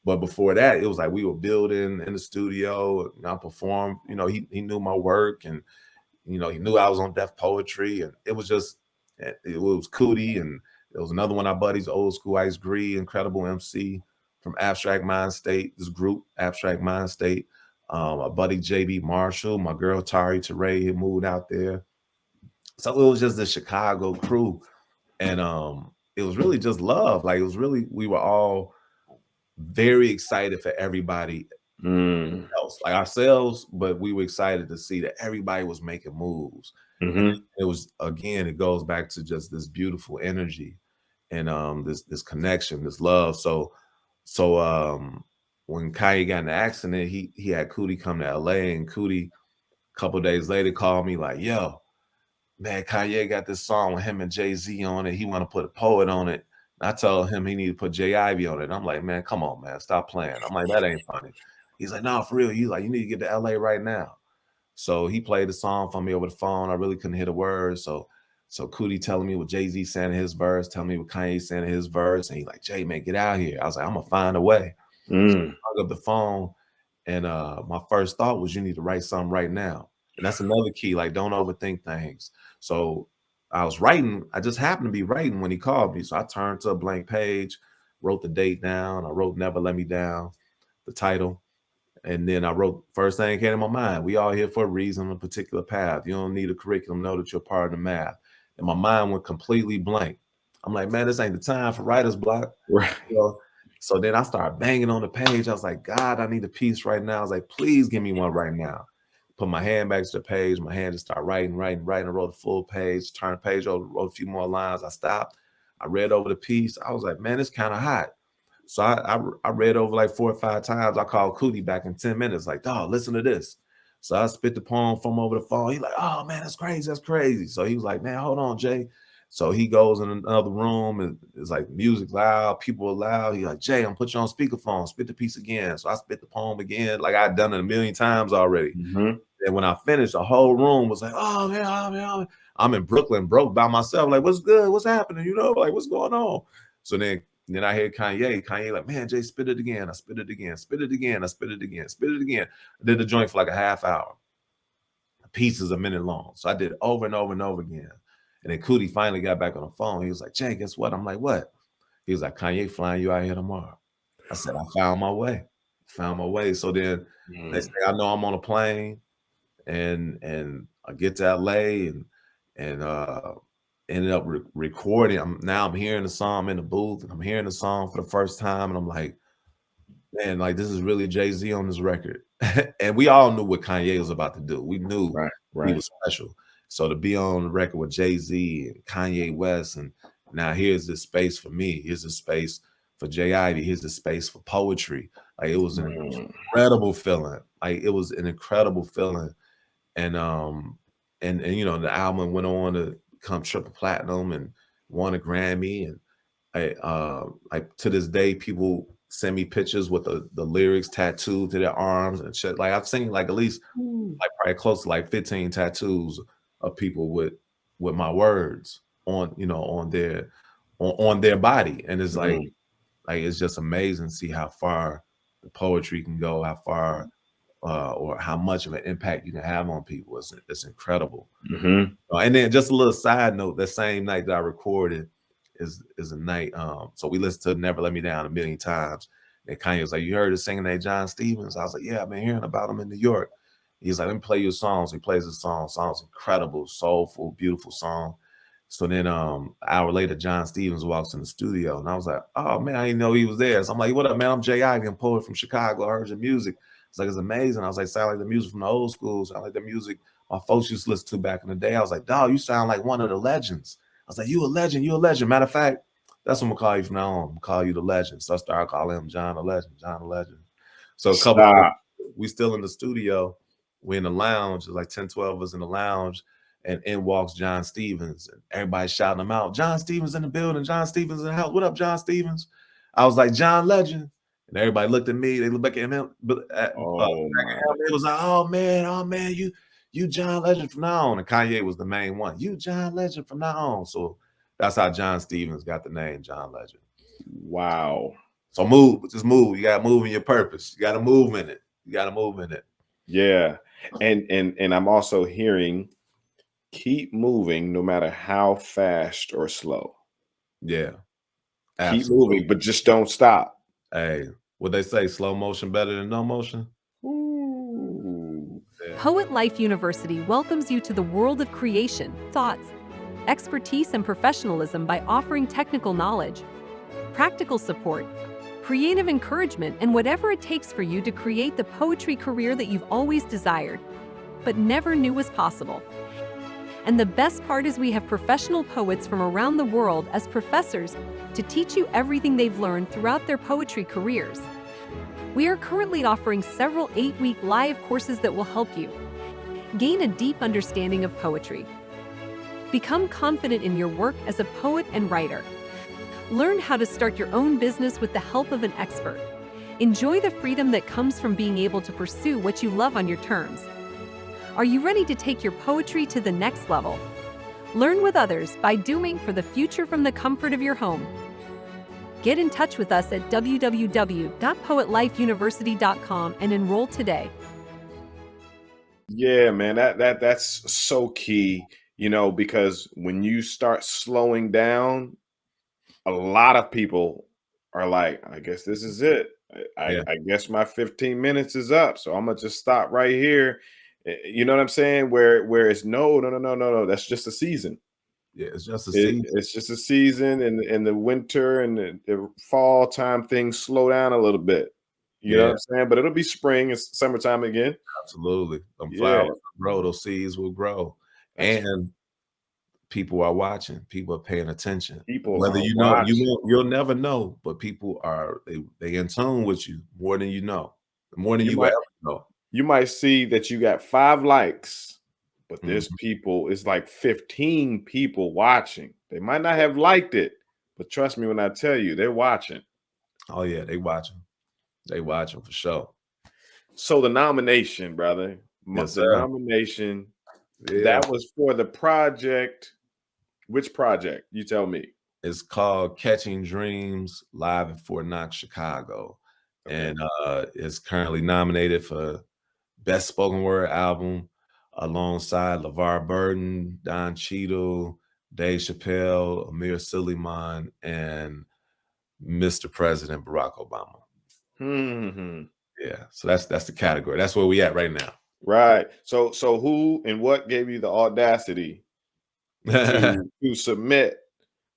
But before that, it was like we were building in the studio, and I performed. He knew my work, and he knew I was on Deaf Poetry, and it was Cootie, and there was another one of our buddies, Old School Ice Gree, incredible MC from Abstract Mind State, this group, Abstract Mind State. My buddy JB Marshall, my girl Tari Teray had moved out there. So it was just the Chicago crew. And it was really just love. Like, it was really, we were all very excited for everybody else, like ourselves, but we were excited to see that everybody was making moves. It was, again, it goes back to just this beautiful energy and this connection, this love. So when Kanye got in the accident, he had Cootie come to LA, and Cootie a couple days later called me like, "Yo, man, Kanye got this song with him and Jay-Z on it. He want to put a poet on it. I told him he needed to put J Ivy on it. I'm like, man, come on, man, stop playing. I'm like, that ain't funny. He's like, no, for real. He's like, you need to get to LA right now. So he played the song for me over the phone. I really couldn't hear the words. So Cootie telling me what Jay-Z saying in his verse, telling me what Kanye saying in his verse. And he's like, Jay, man, get out here. I was like, I'm gonna find a way. So I hung up the phone, and my first thought was, you need to write something right now. And that's another key, like, don't overthink things. So I was writing, I just happened to be writing when he called me. So I turned to a blank page, wrote the date down. I wrote Never Let Me Down, the title. And then I wrote, first thing came to my mind, we all here for a reason, a particular path. You don't need a curriculum, know that you're part of the math. And my mind went completely blank. I'm like, man, this ain't the time for writer's block. Right. You know? So then I started banging on the page. I was like, God, I need a piece right now. I was like, please give me one right now. Put my hand back to the page. My hand just started writing. I wrote a full page, turned the page over, wrote a few more lines. I stopped. I read over the piece. I was like, man, it's kind of hot. So I read over like 4 or 5 times. I called Cootie back in 10 minutes, like, dog, listen to this. So I spit the poem from over the phone. He's like, oh, man, that's crazy. That's crazy. So he was like, man, hold on, Jay. So he goes in another room, and it's like music loud, people are loud. He's like, Jay, I'm put you on speakerphone, spit the piece again. So I spit the poem again, like I'd done it a million times already. And when I finished, the whole room was like, oh man, I'm in Brooklyn, broke by myself. Like, what's good? What's happening? You know, like, what's going on? So then I hear Kanye like, man, Jay, spit it again. I spit it again, spit it again. I spit it again, spit it again. I did the joint for like a half hour. The piece is a minute long. So I did it over and over and over again. And then Cootie finally got back on the phone. He was like, Jay, guess what? I'm like, what? He was like, Kanye flying you out here tomorrow. I said, I found my way. So then next thing I know, I'm on a plane, and I get to LA, and ended up recording. I'm hearing the song. I'm in the booth, and I'm hearing the song for the first time, and I'm like, man, like, this is really Jay-Z on this record. And we all knew what Kanye was about to do. We knew he was special. So to be on the record with Jay-Z and Kanye West, and now here's this space for me. Here's a space for J Ivy. Here's a space for poetry. Like, it was an incredible feeling. Like, it was an incredible feeling. And you know, the album went on to become triple platinum and won a Grammy. And like, to this day, people send me pictures with the lyrics tattooed to their arms and shit. Like, I've seen like at least like probably close to like 15 tattoos of people with my words on, you know, on their body. And it's like it's just amazing to see how far the poetry can go, how far or how much of an impact you can have on people. It's incredible. And then just a little side note, that same night that I recorded is a night. So we listened to Never Let Me Down a million times. And Kanye was like, you heard us singing that John Stevens? I was like, yeah, I've been hearing about him in New York. He's like, let me play you a song. So he plays the song. Song's incredible, soulful, beautiful song. So then an hour later, John Stevens walks in the studio, and I was like, oh man, I didn't know he was there. So I'm like, what up, man? I'm J Ivy, I'm a poet from Chicago. I heard your music. It's like, it's amazing. I was like, sound like the music from the old school. Sound like the music my folks used to listen to back in the day. I was like, dog, you sound like one of the legends. I was like, you a legend, you a legend. Matter of fact, that's what I'm gonna call you from now on. I'm gonna call you the legend. So I started calling him John the Legend, John the Legend. So a couple of we still in the studio. We're in the lounge. There's like 10, 12 of us in the lounge. And in walks John Stevens. And everybody shouting him out. John Stevens in the building. John Stevens in the house. What up, John Stevens? I was like, John Legend. And everybody looked at me. They looked back at him. But it was like, oh man, you John Legend from now on. And Kanye was the main one. You John Legend from now on. So that's how John Stevens got the name John Legend. Wow. So just move. You gotta move in your purpose. You gotta move in it. Yeah. And I'm also hearing, keep moving no matter how fast or slow. Yeah. Absolutely. Keep moving, but just don't stop. Hey, what they say, slow motion better than no motion? Ooh. Yeah. Poet Life University welcomes you to the world of creation, thoughts, expertise, and professionalism by offering technical knowledge, practical support, creative encouragement, and whatever it takes for you to create the poetry career that you've always desired, but never knew was possible. And the best part is we have professional poets from around the world as professors to teach you everything they've learned throughout their poetry careers. We are currently offering several 8-week live courses that will help you gain a deep understanding of poetry, become confident in your work as a poet and writer, Learn how to start your own business with the help of an expert. Enjoy the freedom that comes from being able to pursue what you love on your terms. Are you ready to take your poetry to the next level? Learn with others by doing for the future from the comfort of your home. Get in touch with us at www.poetlifeuniversity.com and enroll today. Yeah, man, that's so key, because when you start slowing down, a lot of people are like, I guess this is it. Yeah, I guess my 15 minutes is up. So I'm gonna just stop right here. You know what I'm saying? Where it's no. That's just a season. yeah, it's just a season. It's just a season, and in the winter and the fall time, things slow down a little bit. You know what Yeah, I'm saying? But it'll be spring, it's summertime again. absolutely. Them Yeah, flowers will grow, those seeds will grow, that's and people are watching, people are paying attention. people Whether are you know, watching. you'll never know, but people are they in tune with you more than you know, more than You you might ever know. you might see that you got 5 likes, but there's Mhm. people, it's like 15 people watching. They might not have liked it, but trust me when I tell you, they're watching. Oh yeah, they watching for sure. So the nomination, brother, Yes, the sir. nomination, Yeah, that was for the project. Which project? You tell me. it's called Catching Dreams live in Fort Knox, Chicago, Okay. and it's currently nominated for Best Spoken Word Album alongside LeVar Burton, Don Cheadle, Dave Chappelle, Amir Suleiman, and Mr. President Barack Obama. Hmm. Yeah, so that's the category. That's where we at right now. Right. So who and what gave you the audacity to submit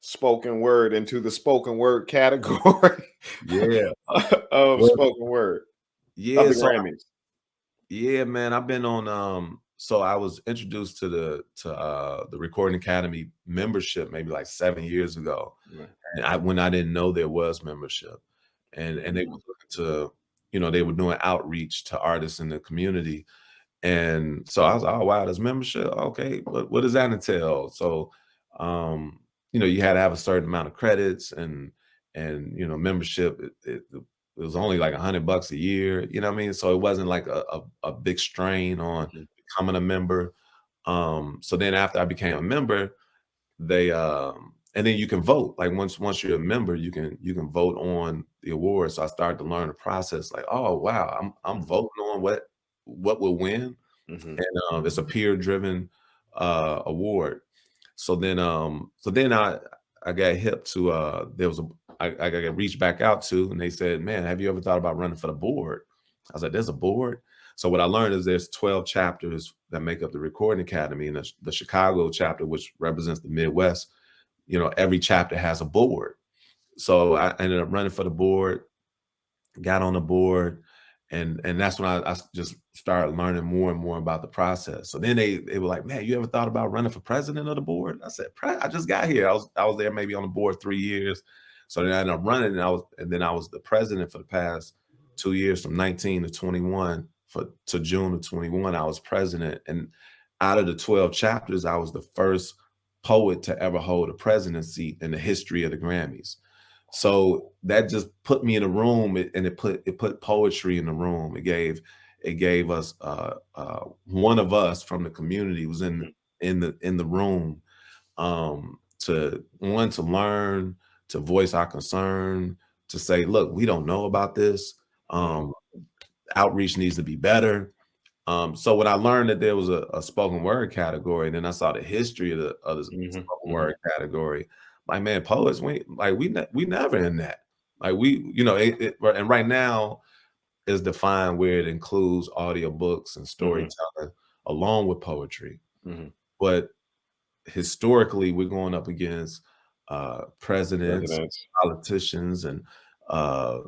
spoken word into the spoken word category Yeah. of Well, spoken word of yeah, the so Grammys? yeah, man, I've been on so I was introduced to the Recording Academy membership maybe like 7 years ago. Right. And when I didn't know there was membership. And they were Mhm. looking to, they were doing outreach to artists in the community. And so I was like, oh wow, there's membership. Okay, what does that entail? So you had to have a certain amount of credits and membership. It was only like $100 a year, you know what I mean? So it wasn't like a big strain on Mhm. becoming a member. So then after I became a member, they and then you can vote. Like once you're a member, you can vote on the awards. So I started to learn the process, like, oh wow, I'm Mhm. voting on what will win. Mhm. And it's a peer driven award. So then I got hip to there was a I got reached back out to, and they said, man, have you ever thought about running for the board? I was like, there's a board. So what I learned is there's 12 chapters that make up the Recording Academy, and the Chicago chapter, which represents the Midwest, every chapter has a board. So I ended up running for the board, got on the board, and that's when I just started learning more and more about the process. So then they were like, man, you ever thought about running for president of the board? I said, I just got here. I was there maybe on the board 3 years. So then I ended up running, and then I was the president for the past 2 years, from 19 to 21. To June of 21, I was president. And out of the 12 chapters, I was the first poet to ever hold a presidency in the history of the Grammys. So that just put me in a room, and it put poetry in the room. It gave us one of us from the community was in the room, to learn, to voice our concern, to say, look, we don't know about this. Mhm. Um, Outreach needs to be better. So when I learned that there was a spoken word category, and then I saw the history of the Mhm. spoken Mhm. word category, like, man, poets, we never in that. Like, and right now is defined where it includes audiobooks and Mhm. storytelling along with poetry. Mhm. But historically, we're going up against presidents, Presidents. politicians, and uh,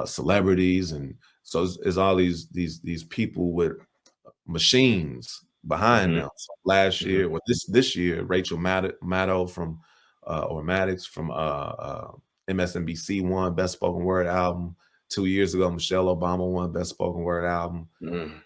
celebrities, and so it's all these people with machines behind Mhm. them. So last Mhm. year, or this year, Rachel Maddow from or Maddox from MSNBC won Best Spoken Word Album. 2 years ago, Michelle Obama won Best Spoken Word Album. Mhm.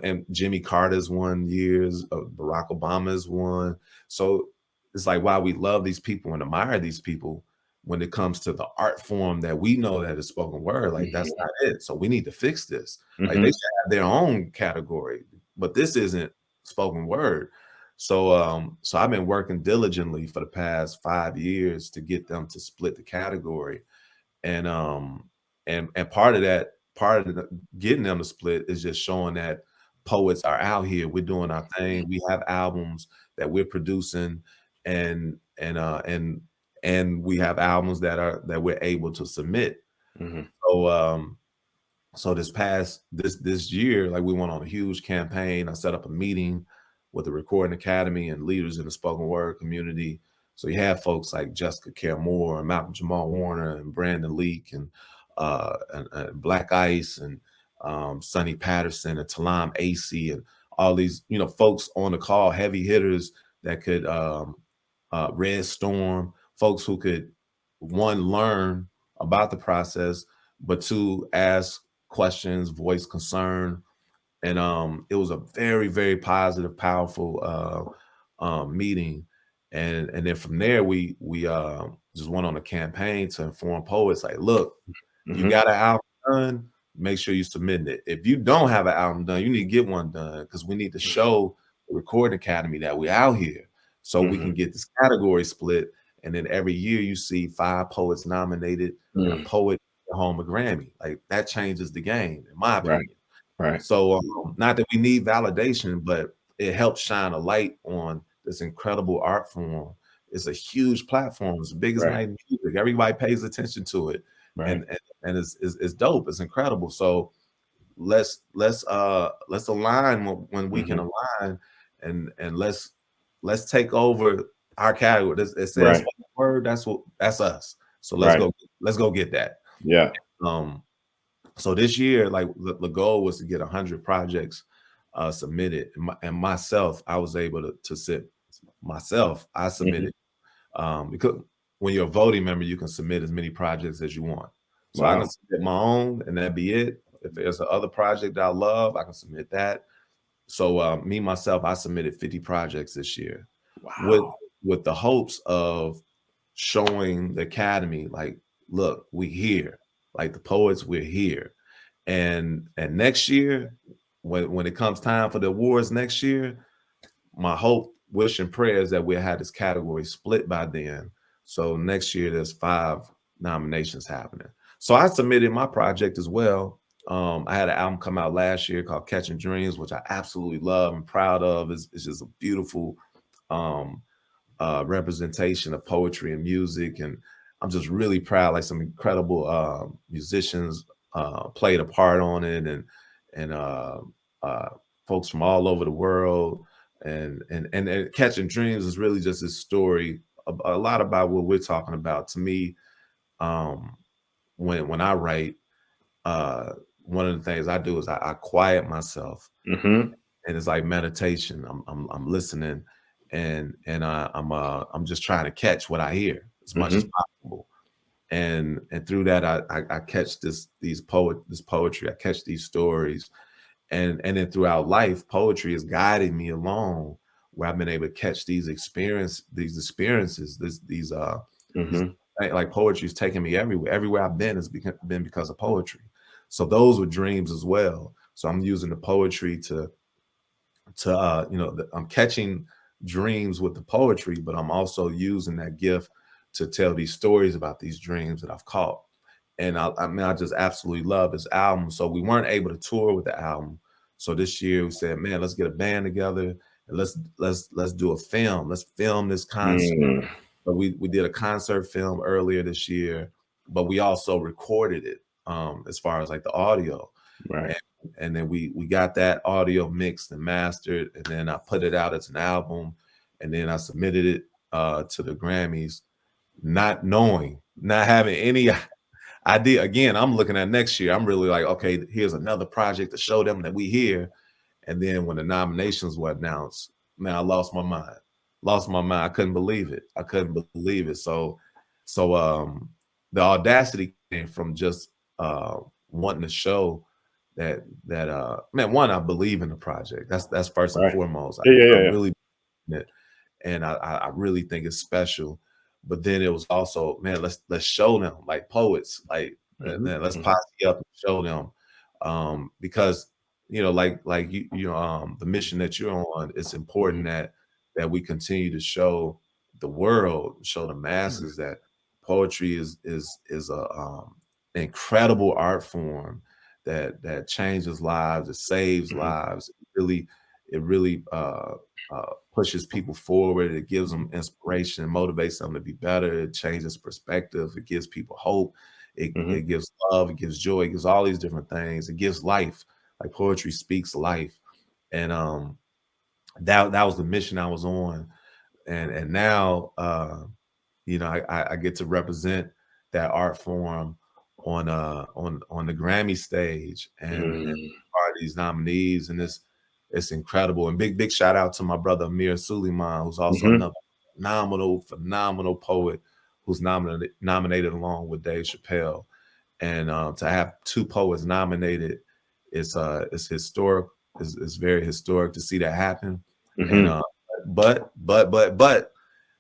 And Jimmy Carter's won years. Barack Obama's won. So it's like, while we love these people and admire these people, when it comes to the art form that we know that is spoken word, like that's not it. So we need to fix this. Like they should have their own category, but this isn't spoken word. So I've been working diligently for the past 5 years to get them to split the category. And part of that, part of getting them to split is just showing that poets are out here. We're doing our thing. We have albums that we're producing, and and uh and and we have albums that we're able to submit. So so this year, like we went on a huge campaign. I set up a meeting with the Recording Academy and leaders in the spoken word community. So you have folks like Jessica Care Moore and Malcolm Jamal Warner and Brandon Leak and Black Ice and Sonny Patterson and Talam AC and all these, folks on the call, heavy hitters that could Red Storm, folks who could, one, learn about the process, but two, ask questions, voice concern. And it was a very, very positive, powerful meeting. And then from there, we just went on a campaign to inform poets like, look, you got an album done, make sure you submit it. If you don't have an album done, you need to get one done, because we need to show the Recording Academy that we're out here, so we can get this category split. And then every year you see 5 poets nominated and a poet home a Grammy. Like, that changes the game, in my opinion. Right. So not that we need validation, but it helps shine a light on this incredible art form. It's a huge platform. It's the biggest night in music. Everybody pays attention to it. And it's dope. It's incredible. So let's align when we can align, and let's take over our category. It says spoken word. That's us. So let's go get that. Yeah. So this year, like the goal was to get 100 projects submitted, and myself, I was able to sit myself. I submitted because when you're a voting member, you can submit as many projects as you want. So I can submit my own, and that'd be it. If there's another project that I love, I can submit that. So me myself, I submitted 50 projects this year, with the hopes of showing the Academy, like, look, we here. Like, the poets, we're here. And next year, when it comes time for the awards next year, my hope, wish, and prayer is that we'll have this category split by then. So next year there's 5 nominations happening. So I submitted my project as well. I had an album come out last year called Catching Dreams, which I absolutely love and proud of. It's just a beautiful representation of poetry and music, and I'm just really proud. Like, some incredible musicians played a part on it, and folks from all over the world. And Catching Dreams is really just this story, a lot about what we're talking about. To me, when I write, one of the things I do is I quiet myself, and it's like meditation. I'm listening, and I'm just trying to catch what I hear as much as possible. And through that, I catch this poetry. I catch these stories, and then throughout life, poetry has guided me along, where I've been able to catch these experiences. Like, poetry's taken me everywhere. Everywhere I've been has been because of poetry. So those were dreams as well. So I'm using the poetry to I'm catching dreams with the poetry, but I'm also using that gift to tell these stories about these dreams that I've caught. And I just absolutely love this album. So we weren't able to tour with the album. So this year we said, man, let's get a band together and let's do a film. Let's film this concert. But we did a concert film earlier this year, but we also recorded it as far as like the audio. And then we got that audio mixed and mastered, and then I put it out as an album, and then I submitted it to the Grammys, not having any idea. Again, I'm looking at next year. I'm really like, okay, here's another project to show them that we here. And then when the nominations were announced, man, I lost my mind. I couldn't believe it. So the audacity came from just wanting to show that man, one, I believe in the project. That's first and foremost. I really believe in it, and I really think it's special. but then it was also, man, let's show them like poets, like man, let's posse up and show them, because like the mission that you're on, it's important that we continue to show the world, show the masses that poetry is a incredible art form that changes lives, it saves lives, it really pushes people forward. It gives them inspiration, motivates them to be better. It changes perspective. It gives people hope. It gives love. It gives joy. It gives all these different things. It gives life. Like poetry speaks life, and that was the mission I was on, and now I get to represent that art form on the Grammy stage and part of these nominees, and it's incredible. And big shout out to my brother Amir Suleiman, who's also another phenomenal poet who's nominated along with Dave Chappelle. And to have two poets nominated, it's historic. It's very historic to see that happen. And but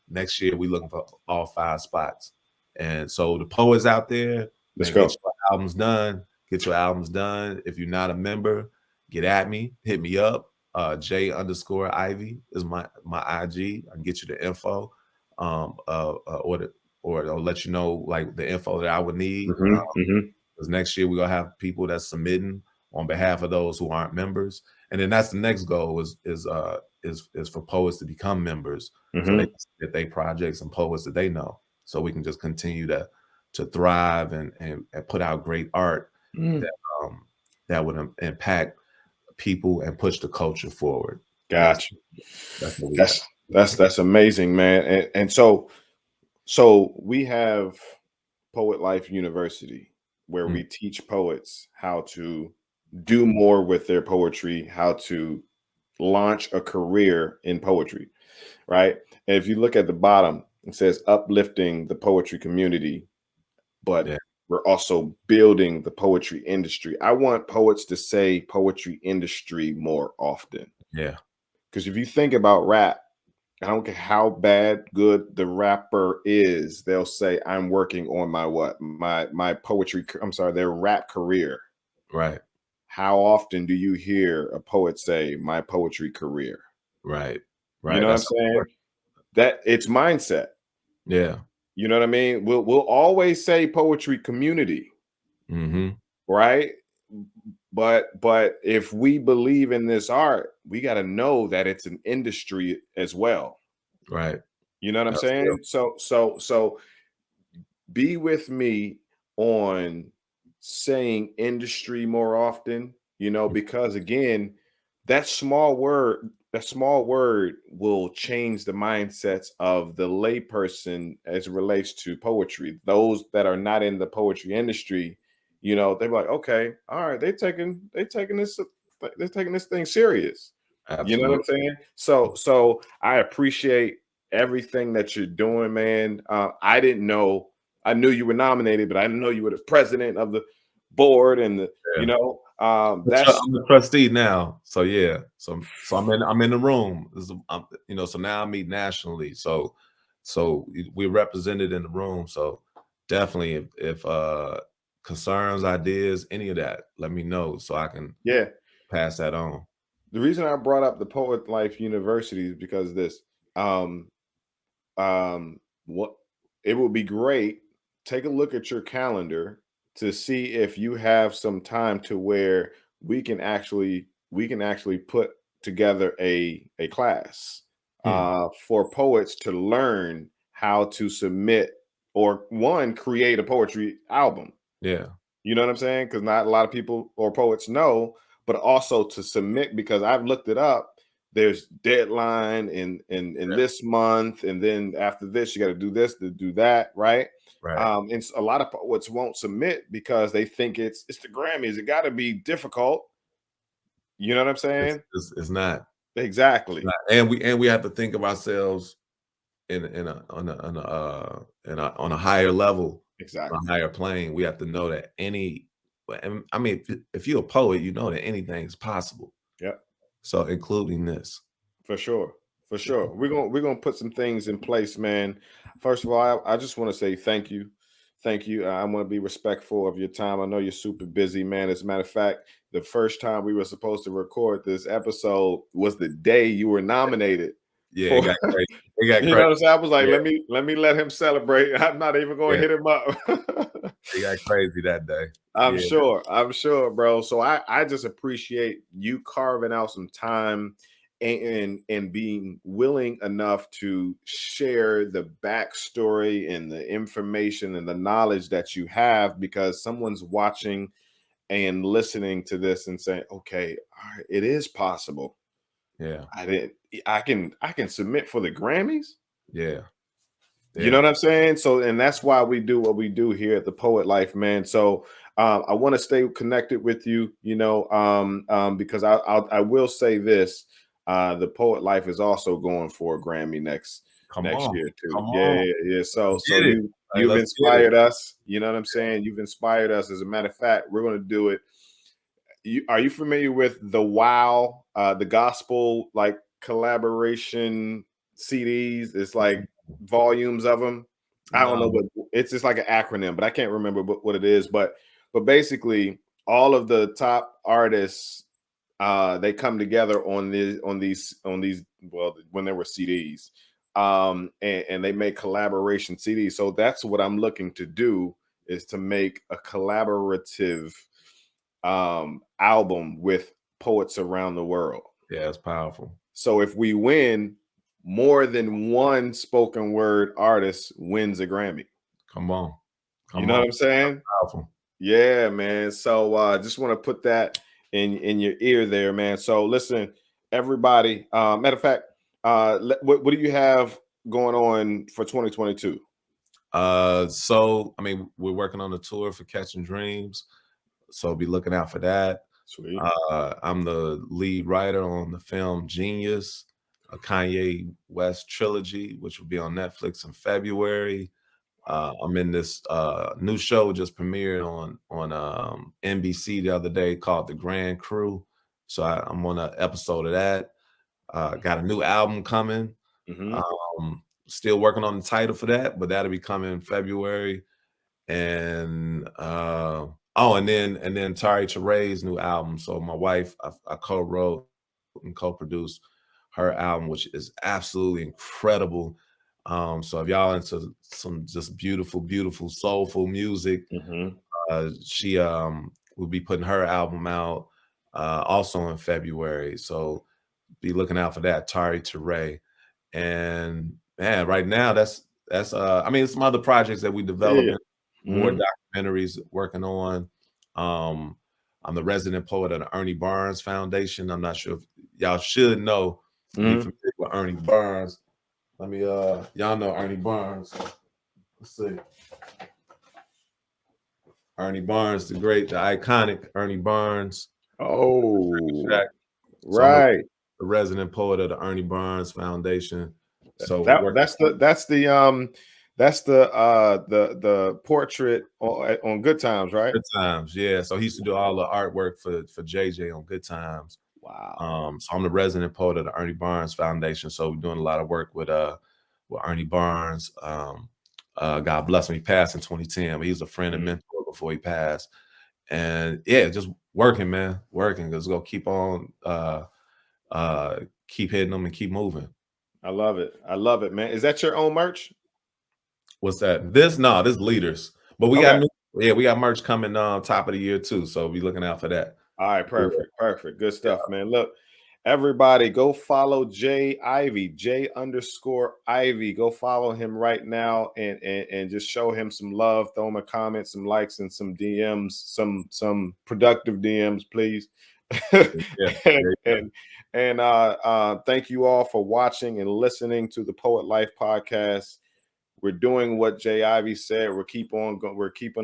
next year, we're looking for all 5 spots. And so the poets out there, Let's man, go. get your albums done. Get your albums done. If you're not a member, get at me. Hit me up. J_Ivy is my IG. I can get you the info, or I'll let you know like the info that I would need. Because next year we're gonna have people that's submitting on behalf of those who aren't members, and then that's the next goal is for poets to become members, so they can submit their projects and poets that they know, so we can just continue to thrive and put out great art that would impact people and push the culture forward. Gotcha. That's what we got. That's amazing, man. And so we have Poet Life University, where we teach poets how to do more with their poetry, how to launch a career in poetry, right? And if you look at the bottom, it says uplifting the poetry community, but Yeah. we're also building the poetry industry. I want poets to say poetry industry more often. Yeah. Because if you think about rap, I don't care how bad, good the rapper is, they'll say, I'm working on my poetry, I'm sorry, their rap career. Right. How often do you hear a poet say my poetry career? Right. You know what I'm saying? That it's mindset. Yeah. You know what I mean? We'll always say poetry community, right? But if we believe in this art, we got to know that it's an industry as well. Right. You know what I'm That's saying? true. So be with me on saying industry more often, because again, that small word will change the mindsets of the layperson as it relates to poetry. Those that are not in the poetry industry, they're like, okay, all right, they're taking this thing serious. You know what I'm Absolutely. saying? So I appreciate everything that you're doing, man. I didn't know. I knew you were nominated, but I didn't know you were the president of the board and Yeah. that's I'm the trustee now, so yeah. So I'm in the room. So now I meet nationally. So we're represented in the room. So definitely, if concerns, ideas, any of that, let me know so I can pass that on. The reason I brought up the Poet Life University is because of this. What it would be great. Take a look at your calendar to see if you have some time to where we can actually put together a class for poets to learn how to submit or create a poetry album. Yeah. You know what I'm saying? Because not a lot of people or poets know, but also to submit, because I've looked it up. There's deadline in this month, and then after this, you got to do this to do that, right? Right. And a lot of poets won't submit because they think it's the Grammys. It got to be difficult. You know what I'm saying? It's not. Exactly. And we have to think of ourselves on a higher level, Exactly. on a higher plane. We have to know that I mean, if you're a poet, you know that anything's possible. Yep. So including this. For sure. For sure. We're gonna put some things in place, man. First of all, I just want to say thank you. Thank you. I want to be respectful of your time. I know you're super busy, man. As a matter of fact, the first time we were supposed to record this episode was the day you were nominated Yeah, it for. got crazy. It got You know crazy. what I'm saying? I was like, Yeah, let me let him celebrate. I'm not even going yeah, to hit him up. it got crazy that day. I'm Yeah, sure. I'm sure, bro. So I just appreciate you carving out some time and being willing enough to share the backstory and the information and the knowledge that you have, because someone's watching and listening to this and saying, okay, all right, it is possible. yeah, I didn't I can submit for the Grammys. yeah, You know yeah. what I'm saying? So, and that's why we do what we do here at the Poet Life, man. So, I want to stay connected with you, because I will say this: the Poet Life is also going for a Grammy Come next on, year too. come Yeah, on. yeah, yeah. So Get it. Hey, you've let's get it. inspired us. You know what I'm saying? You've inspired us. As a matter of fact, we're going to do it. Are you familiar with the Wow, the gospel like collaboration CDs? It's like volumes of them. I don't know No, what it's just like an acronym, but I can't remember what it is. But basically, all of the top artists they come together on these well when there were CDs, and they make collaboration CDs. So that's what I'm looking to do, is to make a collaborative album with poets around the world. yeah, it's powerful. So if we win, more than one spoken word artist wins a Grammy. Come on, You come know what on. I'm saying? Powerful. Yeah, man. So just want to put that in your ear there, man. So listen, everybody. Matter of fact, what do you have going on for 2022? So I mean, we're working on a tour for Catching Dreams, so be looking out for that. Sweet. I'm the lead writer on the film Genius, a Kanye West trilogy, which will be on Netflix in February. I'm in this new show just premiered on NBC the other day called The Grand Crew. So I'm on an episode of that. Got a new album coming. Hmm. Still working on the title for that, but that'll be coming in February. And and then Tari Tere's new album. So my wife, I co-wrote and co-produced her album, which is absolutely incredible. So if y'all into some just beautiful, beautiful, soulful music, Hmm. she will be putting her album out also in February. So be looking out for that, Tari Tere. And man, right now that's I mean, some other projects that we Yeah. developing, more Hmm. documentaries working on. Um, I'm the resident poet of the Ernie Barnes Foundation. I'm not sure if y'all should know, be Hmm. familiar with Ernie Barnes. Let me y'all know Ernie Barnes. Let's see. Ernie Barnes, the iconic Ernie Barnes. Oh, Track. So I'm right. the resident poet of the Ernie Barnes Foundation. So That working that's the portrait on Good Times, right? Good Times, yeah. So he used to do all the artwork for JJ on Good Times. Wow. So I'm the resident poet of the Ernie Barnes Foundation. So we're doing a lot of work with Ernie Barnes. God bless him. He passed in 2010, but he was a friend and Mhm. mentor before he passed. And yeah, just working, man, working. Just go keep on keep hitting them and keep moving. I love it. I love it, man. Is that your own merch? What's that? This leaders. But we got Okay. new, yeah, we got merch coming top of the year too. So be looking out for that. All right, Yeah. perfect, perfect. Good stuff, man. Look, everybody, go follow Jay Ivy, J_Ivy. Go follow him right now and just show him some love. Throw him a comment, some likes, and some DMs, some productive DMs, please. Yeah. and Yeah. and thank you all for watching and listening to the Poet Life podcast. We're doing what Jay Ivy said. We're keeping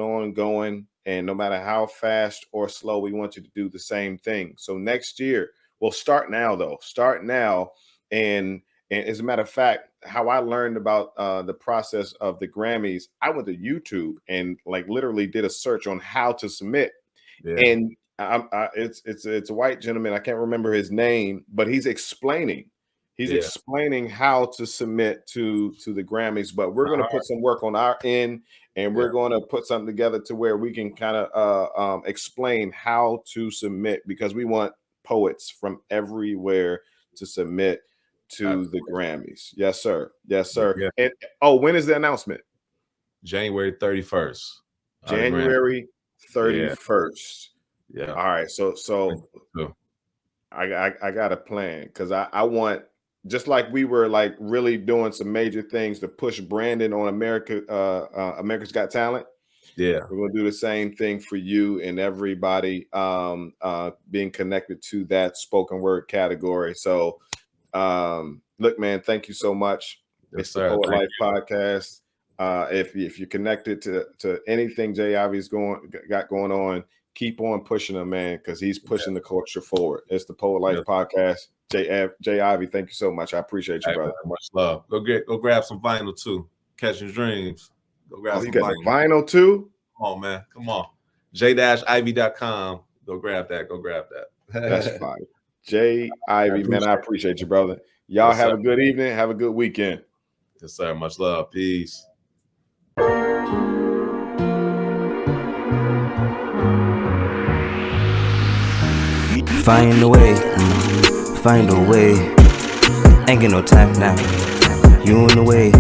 on going, and no matter how fast or slow, we want you to do the same thing. So next year, we'll start now though. Start now, and as a matter of fact, how I learned about the process of the Grammys, I went to YouTube and like literally did a search on how to submit, Yeah. and it's a white gentleman. I can't remember his name, but he's explaining. He's Yeah. explaining how to submit to the Grammys, but we're going to put some work on our end, and we're going to put something together to where we can kind of explain how to submit, because we want poets from everywhere to submit to the Grammys. Yes, sir. Yes, sir. Yeah. And when is the announcement? January 31st. January 31st. Yeah. All right. So I got a plan, because I want, just like we were like really doing some major things to push Brandon on America's Got Talent. Yeah. We're gonna do the same thing for you and everybody being connected to that spoken word category. So look, man, thank you so much. Yes, It's sir. the Poet Thank Life Podcast. If you're connected to anything Jay Ivy's got going on, keep on pushing him, man, because he's pushing the culture forward. It's the Poet Life Podcast. Jay Ivy, thank you so much. I appreciate you, brother. Much love. Go grab some vinyl too. Catching Dreams. Go grab some you got vinyl. the vinyl too? Come on, man. Come on. j-ivy.com. Go grab that. Go grab that. That's fine. Jay Ivy, man, I appreciate you, brother. Y'all have a good evening. Have a good weekend. Yes, sir. Much love. Peace. Find a way, find a way. Ain't get no time now. You on the way.